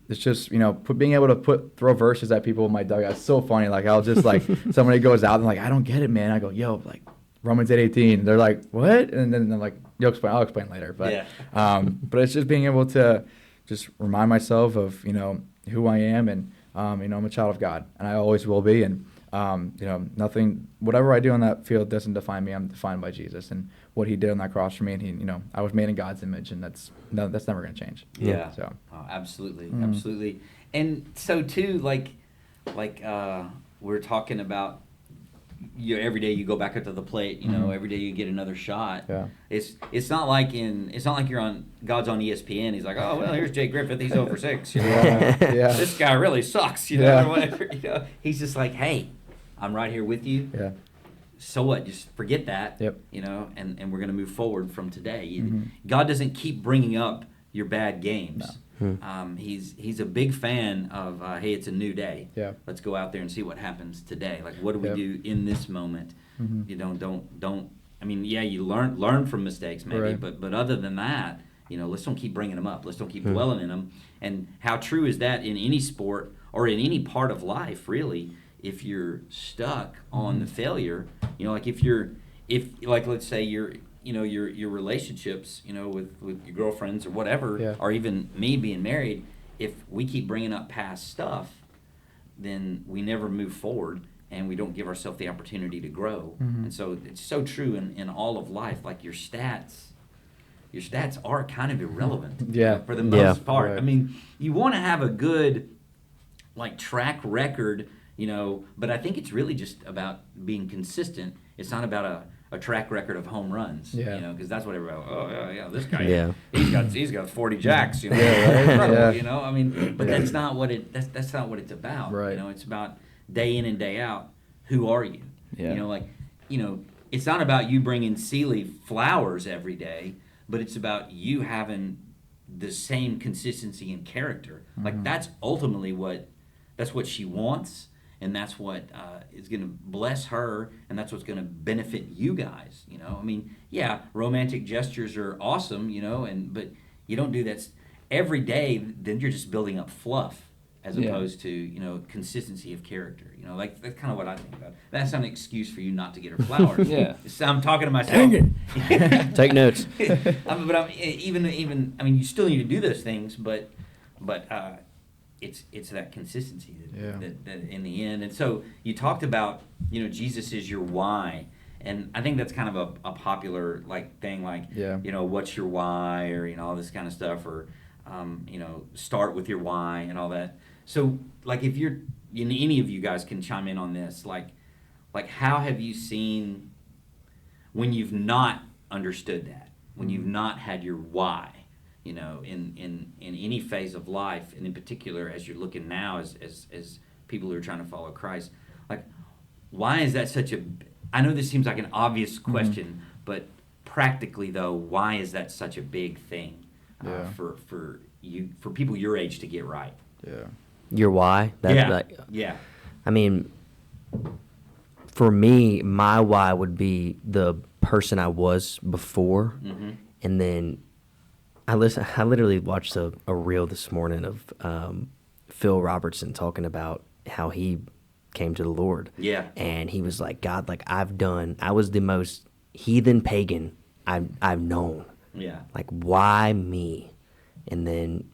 it's just, being able to throw verses at people in my dugout. It's so funny. Like, I'll just, like, somebody goes out and, like, I don't get it, man. I go, yo, like, Romans 8:18. They're like, what? And then they're like, I'll explain later. But but it's just being able to just remind myself of, who I am, and I'm a child of God, and I always will be. And nothing, whatever I do on that field doesn't define me. I'm defined by Jesus and what he did on that cross for me. And he, I was made in God's image, and that's never going to change. Yeah. So. Oh, absolutely. Absolutely. And so too, like we're talking about, every day you go back up to the plate, every day you get another shot. Yeah. It's not like you're on God's on ESPN. He's like, oh, well, here's Jay Griffith. He's 0 for 6. This guy really sucks. Or whatever. He's just like, hey, I'm right here with you. Yeah. So what? Just forget that. Yep. And we're gonna move forward from today. God doesn't keep bringing up your bad games. No. He's a big fan of hey, it's a new day. Yeah. Let's go out there and see what happens today. Like, what do we do in this moment? Don't. I mean, yeah, you learn from mistakes maybe, but other than that, let's don't keep bringing them up. Let's don't keep dwelling in them. And how true is that in any sport or in any part of life, really? If you're stuck on the failure, like if let's say your relationships, with your girlfriends or whatever, or even me being married, if we keep bringing up past stuff, then we never move forward, and we don't give ourselves the opportunity to grow. And so it's so true in all of life. Like, your stats your stats are kind of irrelevant. Yeah. For the most Yeah. part. Right. I mean, you want to have a good like track record, but I think it's really just about being consistent. It's not about a track record of home runs, Yeah. because that's what everybody. Oh yeah, this guy, Yeah. he's got 40 jacks, Yeah, right. incredible, Yeah. I mean, but that's not what that's not what it's about, Right. It's about day in and day out. Who are you? Yeah. It's not about you bringing Celie flowers every day, but it's about you having the same consistency and character. Like that's ultimately that's what she wants, and that's what is going to bless her, and that's what's going to benefit you guys. I mean, yeah, romantic gestures are awesome, but you don't do that every day. Then you're just building up fluff as opposed to consistency of character. Like that's kind of what I think about. That's not an excuse for you not to get her flowers. Yeah. I'm talking to myself. Take notes. But even I mean, you still need to do those things, but it's that consistency that in the end. And so you talked about Jesus is your why, and I think that's kind of a popular thing, what's your why, or all this kind of stuff, or start with your why and all that. So if you're any of you guys can chime in on this, like how have you seen when you've not understood that, when you've not had your why, in any phase of life, and in particular as you're looking now as people who are trying to follow Christ, why is that such a? I know this seems like an obvious question, but practically though, why is that such a big thing for people your age to get right? Yeah. Your why? Yeah. I mean, for me, my why would be the person I was before, and then I literally watched a reel this morning of Phil Robertson talking about how he came to the Lord. Yeah. And he was like, God, I was the most heathen pagan I've known. Yeah. Like, why me? And then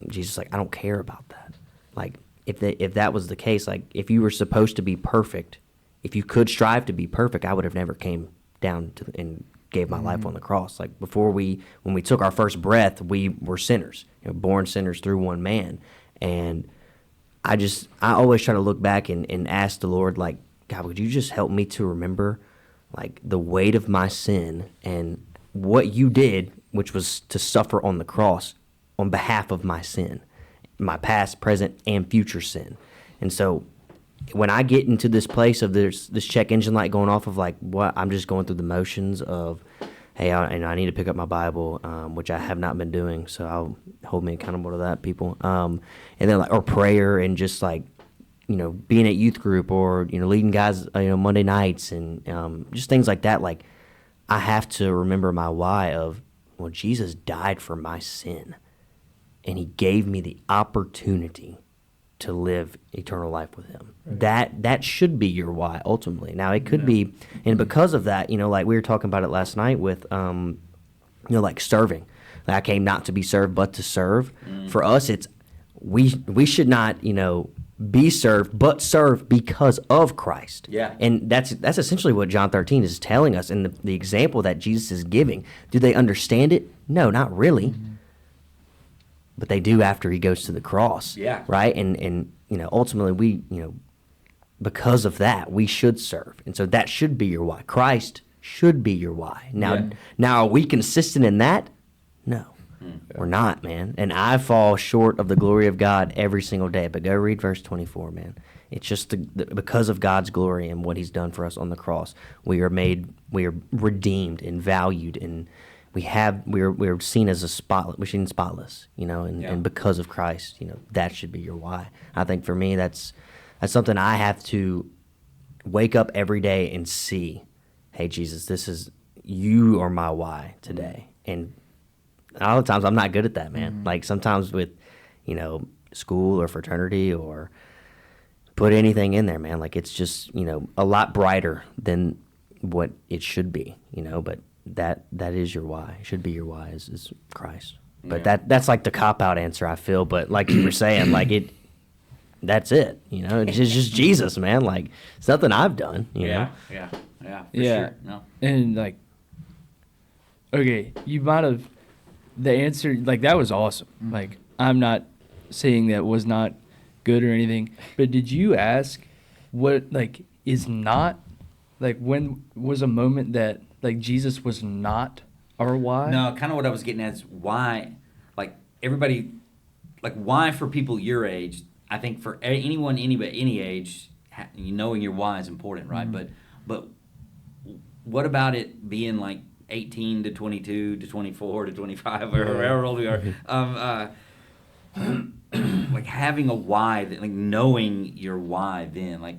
Jesus I don't care about that. Like, if that was the case, if you were supposed to be perfect, if you could strive to be perfect, I would have never came down and gave my life on the cross. When we took our first breath, we were sinners, born sinners through one man. And I always try to look back and ask the Lord, God, would you just help me to remember, the weight of my sin and what you did, which was to suffer on the cross on behalf of my sin, my past, present, and future sin. And so when I get into this place of this check engine light going off of what I'm just going through the motions of, hey, I need to pick up my Bible, which I have not been doing, so I'll hold me accountable to that, people. And then or prayer and just being at youth group or leading guys Monday nights and just things like that. I have to remember my why of, well, Jesus died for my sin, and he gave me the opportunity to live eternal life with him. Right. That should be your why ultimately. Now it could be, and because of that, we were talking about it last night with, serving. I came not to be served, but to serve. For us, it's we should not, be served, but serve because of Christ. Yeah. And that's essentially what John 13 is telling us, and the example that Jesus is giving. Do they understand it? No, not really. But they do after he goes to the cross. Yeah. Right? And ultimately we, because of that, we should serve. And so that should be your why. Christ should be your why. Now are we consistent in that? No. We're not, man. And I fall short of the glory of God every single day. But go read verse 24, man. It's just because of God's glory and what he's done for us on the cross. We are redeemed and valued, and we're seen as we're seen spotless, and because of Christ, that should be your why. I think for me, that's something I have to wake up every day and see, hey, Jesus, you are my why today. And a lot of times I'm not good at that, man. Sometimes with, school or fraternity or put anything in there, man, it's just, a lot brighter than what it should be, but that is your why. It should be your why is Christ. But that's the cop-out answer, I feel. But like you were saying, that's it. It's just Jesus, man. It's nothing I've done, Yeah. For yeah. sure. No. And okay, you might have, the answer, like, that was awesome. Like, I'm not saying that was not good or anything, but did you ask what, like, is not, like, when was a moment that, like, Jesus was not our why? No, kind of what I was getting at is why, like, everybody, like, why for people your age, I think for anyone, anybody, any age, knowing your why is important, right? But what about it being, like, 18 to 22 to 24 to 25 or however old we are? Like, having a why, like, knowing your why then, like,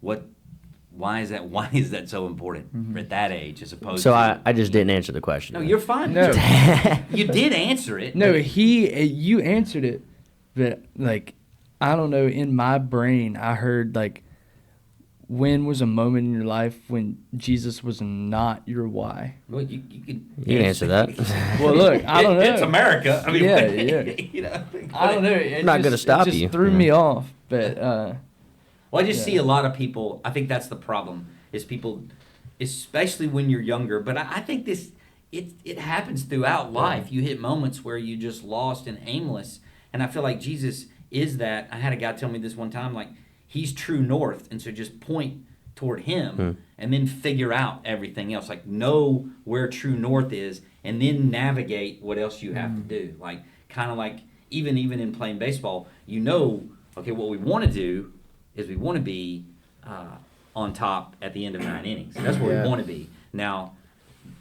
why is that so important at that age as opposed So to... I just didn't answer the question. No, you're fine. No. You did answer it. No, but- you answered it, but, like, I don't know, in my brain, I heard, like, when was a moment in your life when Jesus was not your why? Well, you could... You can answer that. Well, look, I don't know. It's America. I mean, Yeah. you know, I don't know. It not gonna stop it just you. threw me off, but Well, I just Yeah. see a lot of people. I think that's the problem. Is people, especially when you're younger. But I think this it happens throughout life. You hit moments where you just lost and aimless. And I feel like Jesus is that. I had a guy tell me this one time. Like, he's true north, and so just point toward him, and then figure out everything else. Like, know where true north is, and then navigate what else you have to do. Like, kind of like even in playing baseball, you know, okay, what we want to do is we want to be on top at the end of 9 innings. That's where we want to be. Now,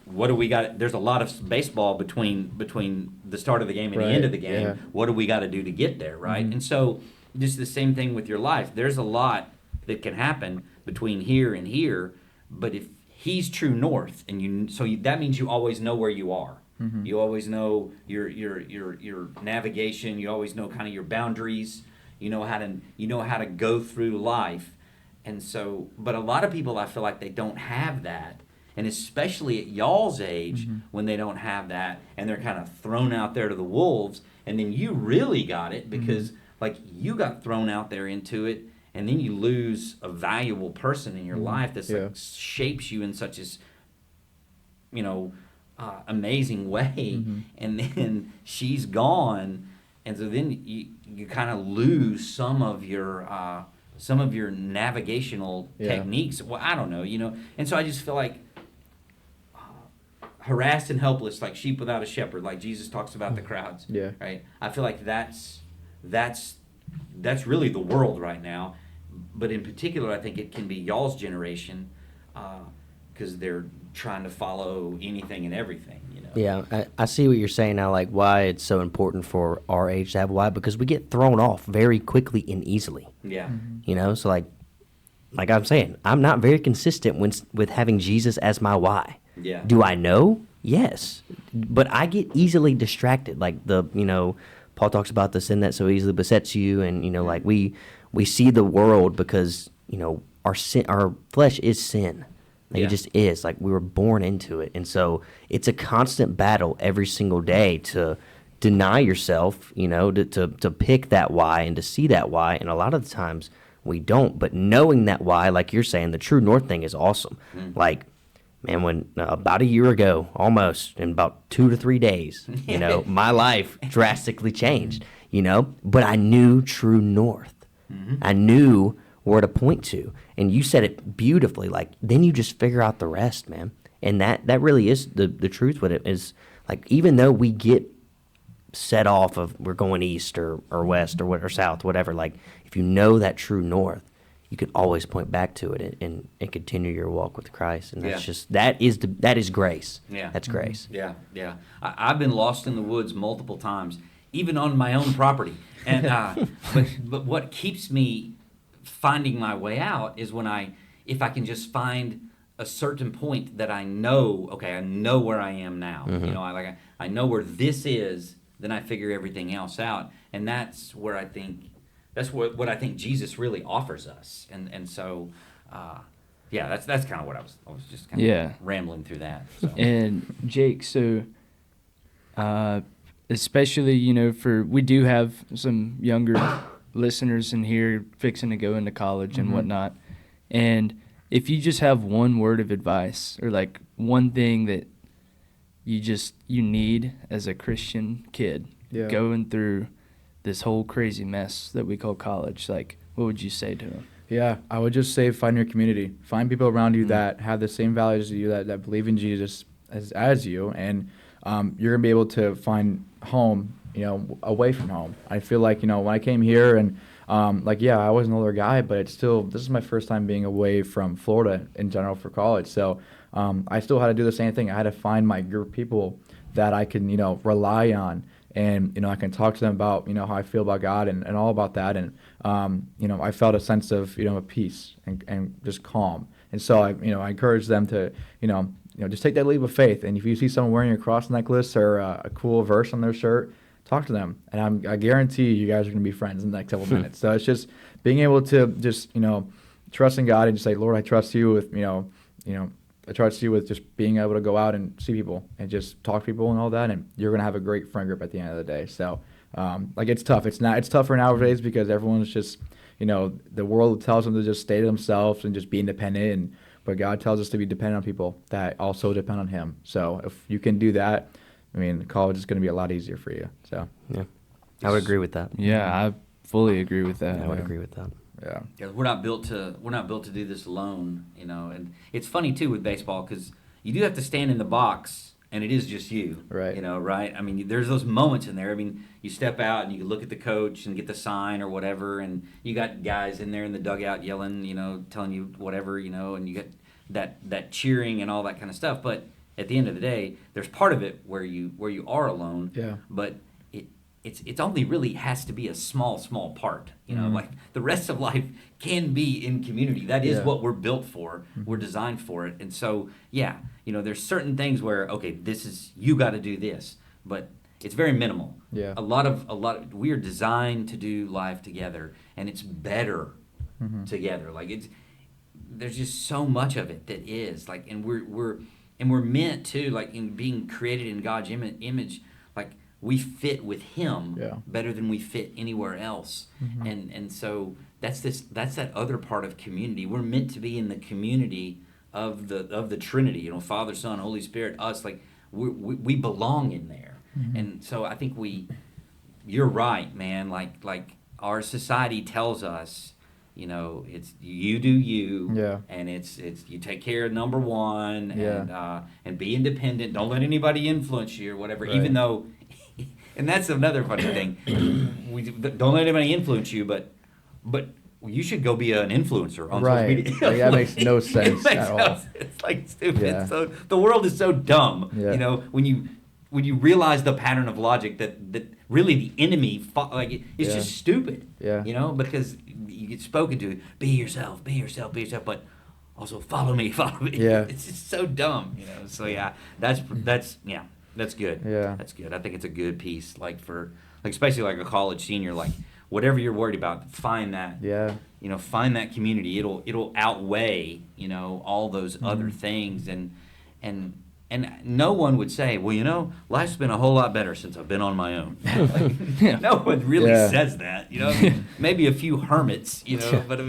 what do we got? There's a lot of baseball between the start of the game and the end of the game. Yeah. What do we got to do to get there, right? And so, just the same thing with your life. There's a lot that can happen between here and here, but if he's true north, and that means you always know where you are. You always know your navigation. You always know kind of your boundaries. You know how to go through life. And so, but a lot of people, I feel like they don't have that. And especially at y'all's age, when they don't have that, and they're kind of thrown out there to the wolves, and then you really got it because, like, you got thrown out there into it, and then you lose a valuable person in your life that's like shapes you in such as, amazing way, and then she's gone, and so then you kind of lose some of your navigational techniques. Well, I don't know, and so I just feel like harassed and helpless, like sheep without a shepherd, like Jesus talks about the crowds. Yeah. Right. I feel like that's really the world right now, but in particular, I think it can be y'all's generation, because they're trying to follow anything and everything. Yeah, I see what you're saying now, like why it's so important for our age to have why, because we get thrown off very quickly and easily. Yeah. So like I'm saying, I'm not very consistent with having Jesus as my why. Yeah. Do I know? Yes. But I get easily distracted. Like Paul talks about the sin that so easily besets you, and like we see the world because our flesh is sin. Like it just is. Like we were born into it, and so it's a constant battle every single day to deny yourself. To pick that why and to see that why, and a lot of the times we don't. But knowing that why, like you're saying, the true north thing is awesome. Like, man, when about a year ago, almost in about 2 to 3 days, my life drastically changed. But I knew true north. I knew where to point to, and you said it beautifully. Like then you just figure out the rest, man. And that really is the truth. What it is, like, even though we get set off of we're going east or west or south, whatever. Like if you know that true north, you can always point back to it and continue your walk with Christ. And that's that is grace. Yeah. That's grace. Yeah, yeah. I've been lost in the woods multiple times, even on my own property. And but what keeps me finding my way out is if I can just find a certain point that I know, okay, I know where I am now. I know where this is, then I figure everything else out. And that's where I think what I think Jesus really offers us. And so that's kind of what I was just kind of rambling through that. So. And Jake, so especially we do have some younger listeners in here fixing to go into college and whatnot, and if you just have one word of advice or like one thing that you need as a Christian kid going through this whole crazy mess that we call college, like, what would you say to them? Yeah, I would just say find your community. Find people around you that have the same values as you, that believe in Jesus as you, and you're going to be able to find home, away from home. I feel like, when I came here and, I was an older guy, but this is my first time being away from Florida in general for college. So I still had to do the same thing. I had to find my group of people that I can, rely on. And, I can talk to them about, how I feel about God and all about that. And, I felt a sense of, of peace and just calm. And so I encourage them to, just take that leap of faith. And if you see someone wearing a cross necklace or a cool verse on their shirt, talk to them. And I guarantee you guys are going to be friends in the next couple minutes. So it's just being able to just, trust in God and just say, Lord, I trust you with, I trust you with just being able to go out and see people and just talk to people and all that, and you're gonna have a great friend group at the end of the day. So, it's tough. It's tougher nowadays because everyone's just, the world tells them to just stay to themselves and just be independent, but God tells us to be dependent on people that also depend on Him. So if you can do that, college is gonna be a lot easier for you. So yeah, I would agree with that. Yeah, I fully agree with that. I would agree with that. Yeah. Yeah, we're not built to do this alone, and it's funny too with baseball because you do have to stand in the box and it is just you, right? Right? There's those moments in there. You step out and you look at the coach and get the sign or whatever, and you got guys in there in the dugout yelling, telling you whatever, and you get that cheering and all that kind of stuff. But at the end of the day, there's part of it where you are alone. Yeah. But it's only really has to be a small part, like the rest of life can be in community. That is what we're built for. We're designed for it. And so, there's certain things where, okay, you got to do this, but it's very minimal. Yeah. A lot we are designed to do life together, and it's better together. Like there's just so much of it that is like, and we're meant to, like, in being created in God's image, like, we fit with Him better than we fit anywhere else, and so that's that other part of community. We're meant to be in the community of the Trinity, Father, Son, Holy Spirit. Us, like we belong in there, and so I think you're right, man. Like our society tells us, it's you do you, and it's you take care of number one, and be independent. Don't let anybody influence you or whatever, right. even though. And that's another funny thing. Don't let anybody influence you, but you should go be an influencer on social media. Like, that makes no sense at all. It's like stupid. Yeah. So the world is so dumb. Yeah. When you realize the pattern of logic that really the enemy it's just stupid. Yeah. Because you get spoken to, be yourself, but also follow me. Yeah. It's just so dumb. So that's good. Yeah. That's good. I think it's a good piece, especially like a college senior, like whatever you're worried about, find that. Yeah. Find that community. It'll outweigh, all those other things, and no one would say, well, life's been a whole lot better since I've been on my own. No one really says that, Maybe a few hermits, but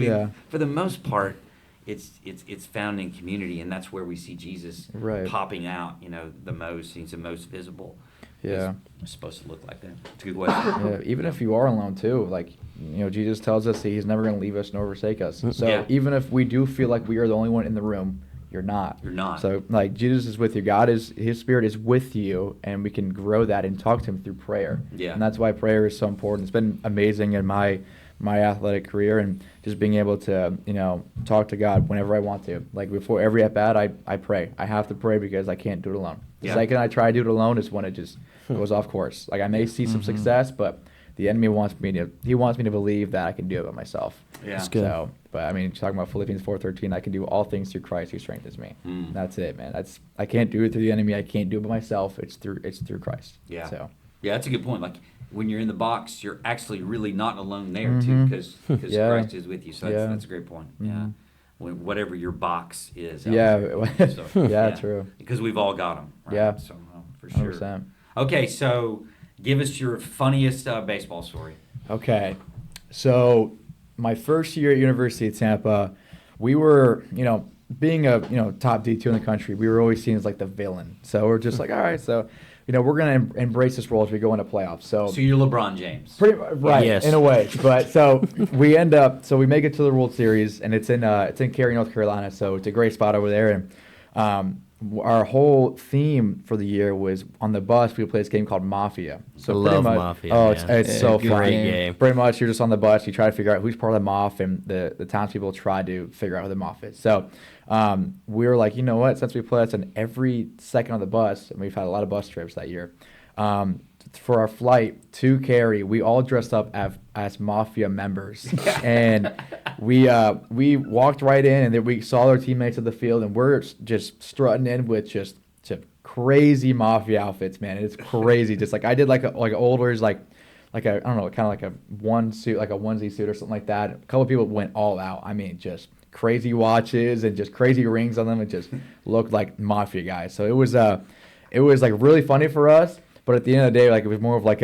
for the most part, it's found in community, and that's where we see Jesus popping out, the most. He's the most visible. Yeah. It's supposed to look like that. It's a good question. Yeah, even if you are alone too, like, Jesus tells us that He's never going to leave us nor forsake us. So even if we do feel like we are the only one in the room, you're not. You're not. So, like, Jesus is with you. His Spirit is with you, and we can grow that and talk to Him through prayer. Yeah. And that's why prayer is so important. It's been amazing in my athletic career, and just being able to, talk to God whenever I want to. Like, before every at-bat, I pray. I have to pray because I can't do it alone. The second I try to do it alone is when it just goes off course. Like, I may see some success, but the enemy wants me to believe that I can do it by myself. Yeah. That's good. So, but talking about Philippians 4:13, I can do all things through Christ who strengthens me. That's it, man. I can't do it through the enemy. I can't do it by myself. It's through Christ. Yeah. So. Yeah, that's a good point. Like, when you're in the box, you're actually really not alone there, too, because Christ is with you. So that's a great point. Yeah. Whatever your box is. True. Because we've all got them. Right? Yeah. So, for sure. 100%. Okay, so give us your funniest baseball story. Okay. So my first year at University of Tampa, we were, being a top D2 in the country, we were always seen as like the villain. So we're just like, all right, so we're gonna embrace this role as we go into playoffs. So you're LeBron James. pretty right, Yes. in a way. But so we make it to the World Series, and it's in Cary, North Carolina. So it's a great spot over there, and our whole theme for the year was on the bus. We play this game called Mafia. So I pretty love much, Mafia, Oh, man. it's so good fun. Great game. Pretty much, you're just on the bus. You try to figure out who's part of the Mafia, and the townspeople try to figure out who the Mafia is. So we were like, you know what? Since we play us on every second on the bus, and we've had a lot of bus trips that year. For our flight to Cary, we all dressed up as Mafia members, and we walked right in, and then we saw our teammates at the field, and we're just strutting in with just crazy Mafia outfits, man. It's crazy. Just like I did like a older's like a I don't know, kind of like a onesie suit or something like that. A couple of people went all out. I mean, just crazy watches and just crazy rings on them. It just looked like Mafia guys. So it was like really funny for us. But at the end of the day, like it was more of like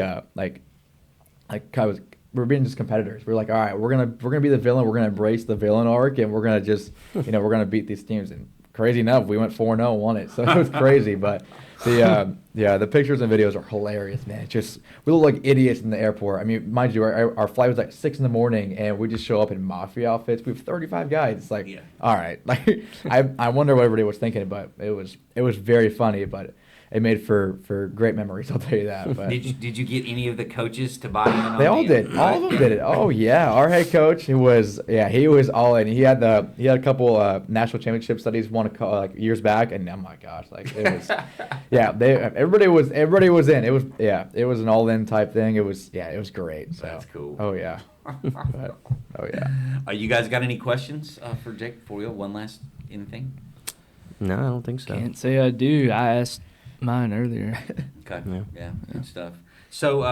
we're being just competitors. We're like, all right, we're gonna be the villain. We're gonna embrace the villain arc, and we're gonna just we're gonna beat these teams. And crazy enough, we went 4-0 and won it. So it was crazy. But the pictures and videos are hilarious, man. Just we look like idiots in the airport. I mean, mind you, our flight was like 6 in the morning, and we just show up in Mafia outfits. We have 35 guys. It's like, all right, like I wonder what everybody was thinking, but it was very funny, but. It made for great memories, I'll tell you that. But Did you get any of the coaches to buy in on they all did. All of them did it. Oh yeah, our head coach, he was all in. He had a couple national championship studies won like years back, and oh my gosh, like it was, everybody was in. It was an all in type thing. It was great. So that's cool. Oh yeah. You guys got any questions for Jake before we go? One last anything? No, I don't think so. Can't say I do. I asked mine earlier. Okay. Yeah. Yeah, good stuff. So,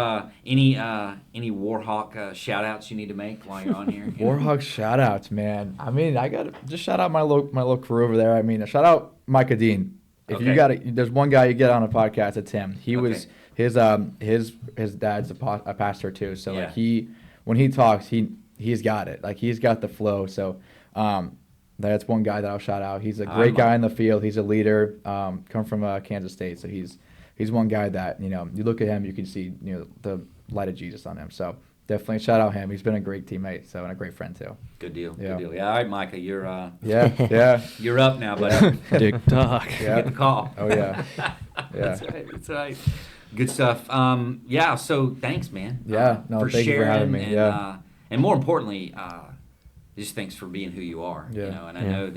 any Warhawk shout outs you need to make while you're on here? Warhawk shout outs, man. I mean, I got to just shout out my little crew over there. I mean, shout out Micah Dean. If you there's one guy you get on a podcast, it's him. He was his dad's a pastor too. So like when he talks, he's got it. Like he's got the flow. So that's one guy that I'll shout out. He's a great guy in the field. He's a leader. Come from Kansas State, so he's one guy that you look at him, you can see the light of Jesus on him. So definitely shout out him. He's been a great teammate, and a great friend too. Good deal. Yeah. Good deal. Yeah. All right, Micah, you're you're up now, buddy. Dick talk. Get the call. Oh yeah. That's right. Good stuff. So thanks, man. Yeah. No, for thank you for having me. And, and more importantly, just thanks for being who you are. Yeah. And I know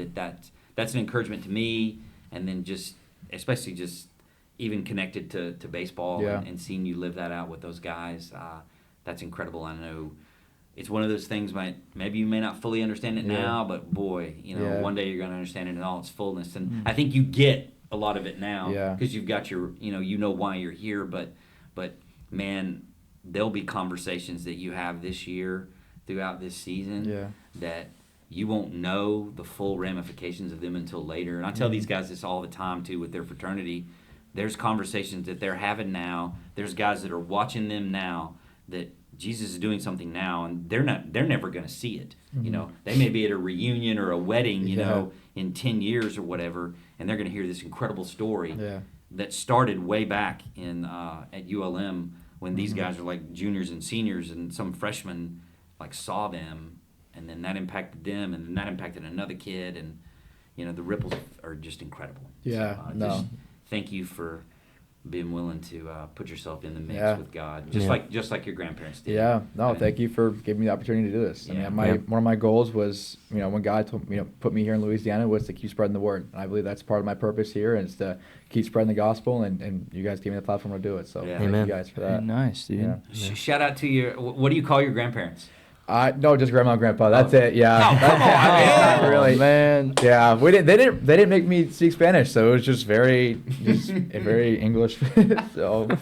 that's an encouragement to me, and then especially even connected to baseball and seeing you live that out with those guys. That's incredible. I know it's one of those things. Maybe you may not fully understand it now, but boy, one day you're going to understand it in all its fullness. And I think you get a lot of it now because you've got your, why you're here. But man, there'll be conversations that you have this year throughout this season that you won't know the full ramifications of them until later. And I tell these guys this all the time too with their fraternity. There's conversations that they're having now. There's guys that are watching them now that Jesus is doing something now, and they're never going to see it. They may be at a reunion or a wedding, in 10 years or whatever, and they're going to hear this incredible story that started way back in at ULM when these guys are like juniors and seniors, and some freshmen like saw them, and then that impacted them, and then that impacted another kid, and the ripples are just incredible. So, thank you for being willing to put yourself in the mix with God, just like your grandparents did. Yeah, no, thank you for giving me the opportunity to do this. I mean, one of my goals was, when God told put me here in Louisiana, was to keep spreading the word, and I believe that's part of my purpose here, and it's to keep spreading the gospel, and you guys gave me the platform to do it. So thank you guys for that. Nice, dude. Yeah. Shout out to what do you call your grandparents? No, just grandma and grandpa. That's it. Yeah. Oh, come on, man. Not really. Man. Yeah, they didn't make me speak Spanish, so it was just a very English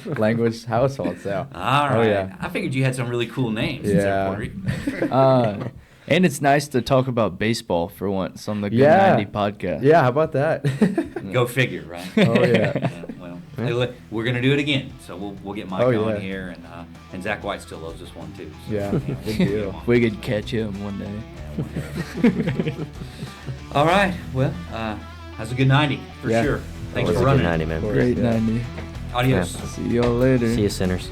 language household. So. All right. Oh, yeah. I figured you had some really cool names. Yeah. Puerto Rican. And it's nice to talk about baseball for once on the Good 90 podcast. Yeah, how about that? Go figure, right? Oh yeah. Well, we're gonna do it again, so we'll get Mike on here, and Zach White still loves this one too. So, yeah, good deal. We could catch him one day. Yeah, one day. All right. Well, that's a good 90 for Yeah. sure. Thanks That was for a good running. 90, man. Great Yeah. 90. Adios. Yeah. See y'all later. See you, sinners.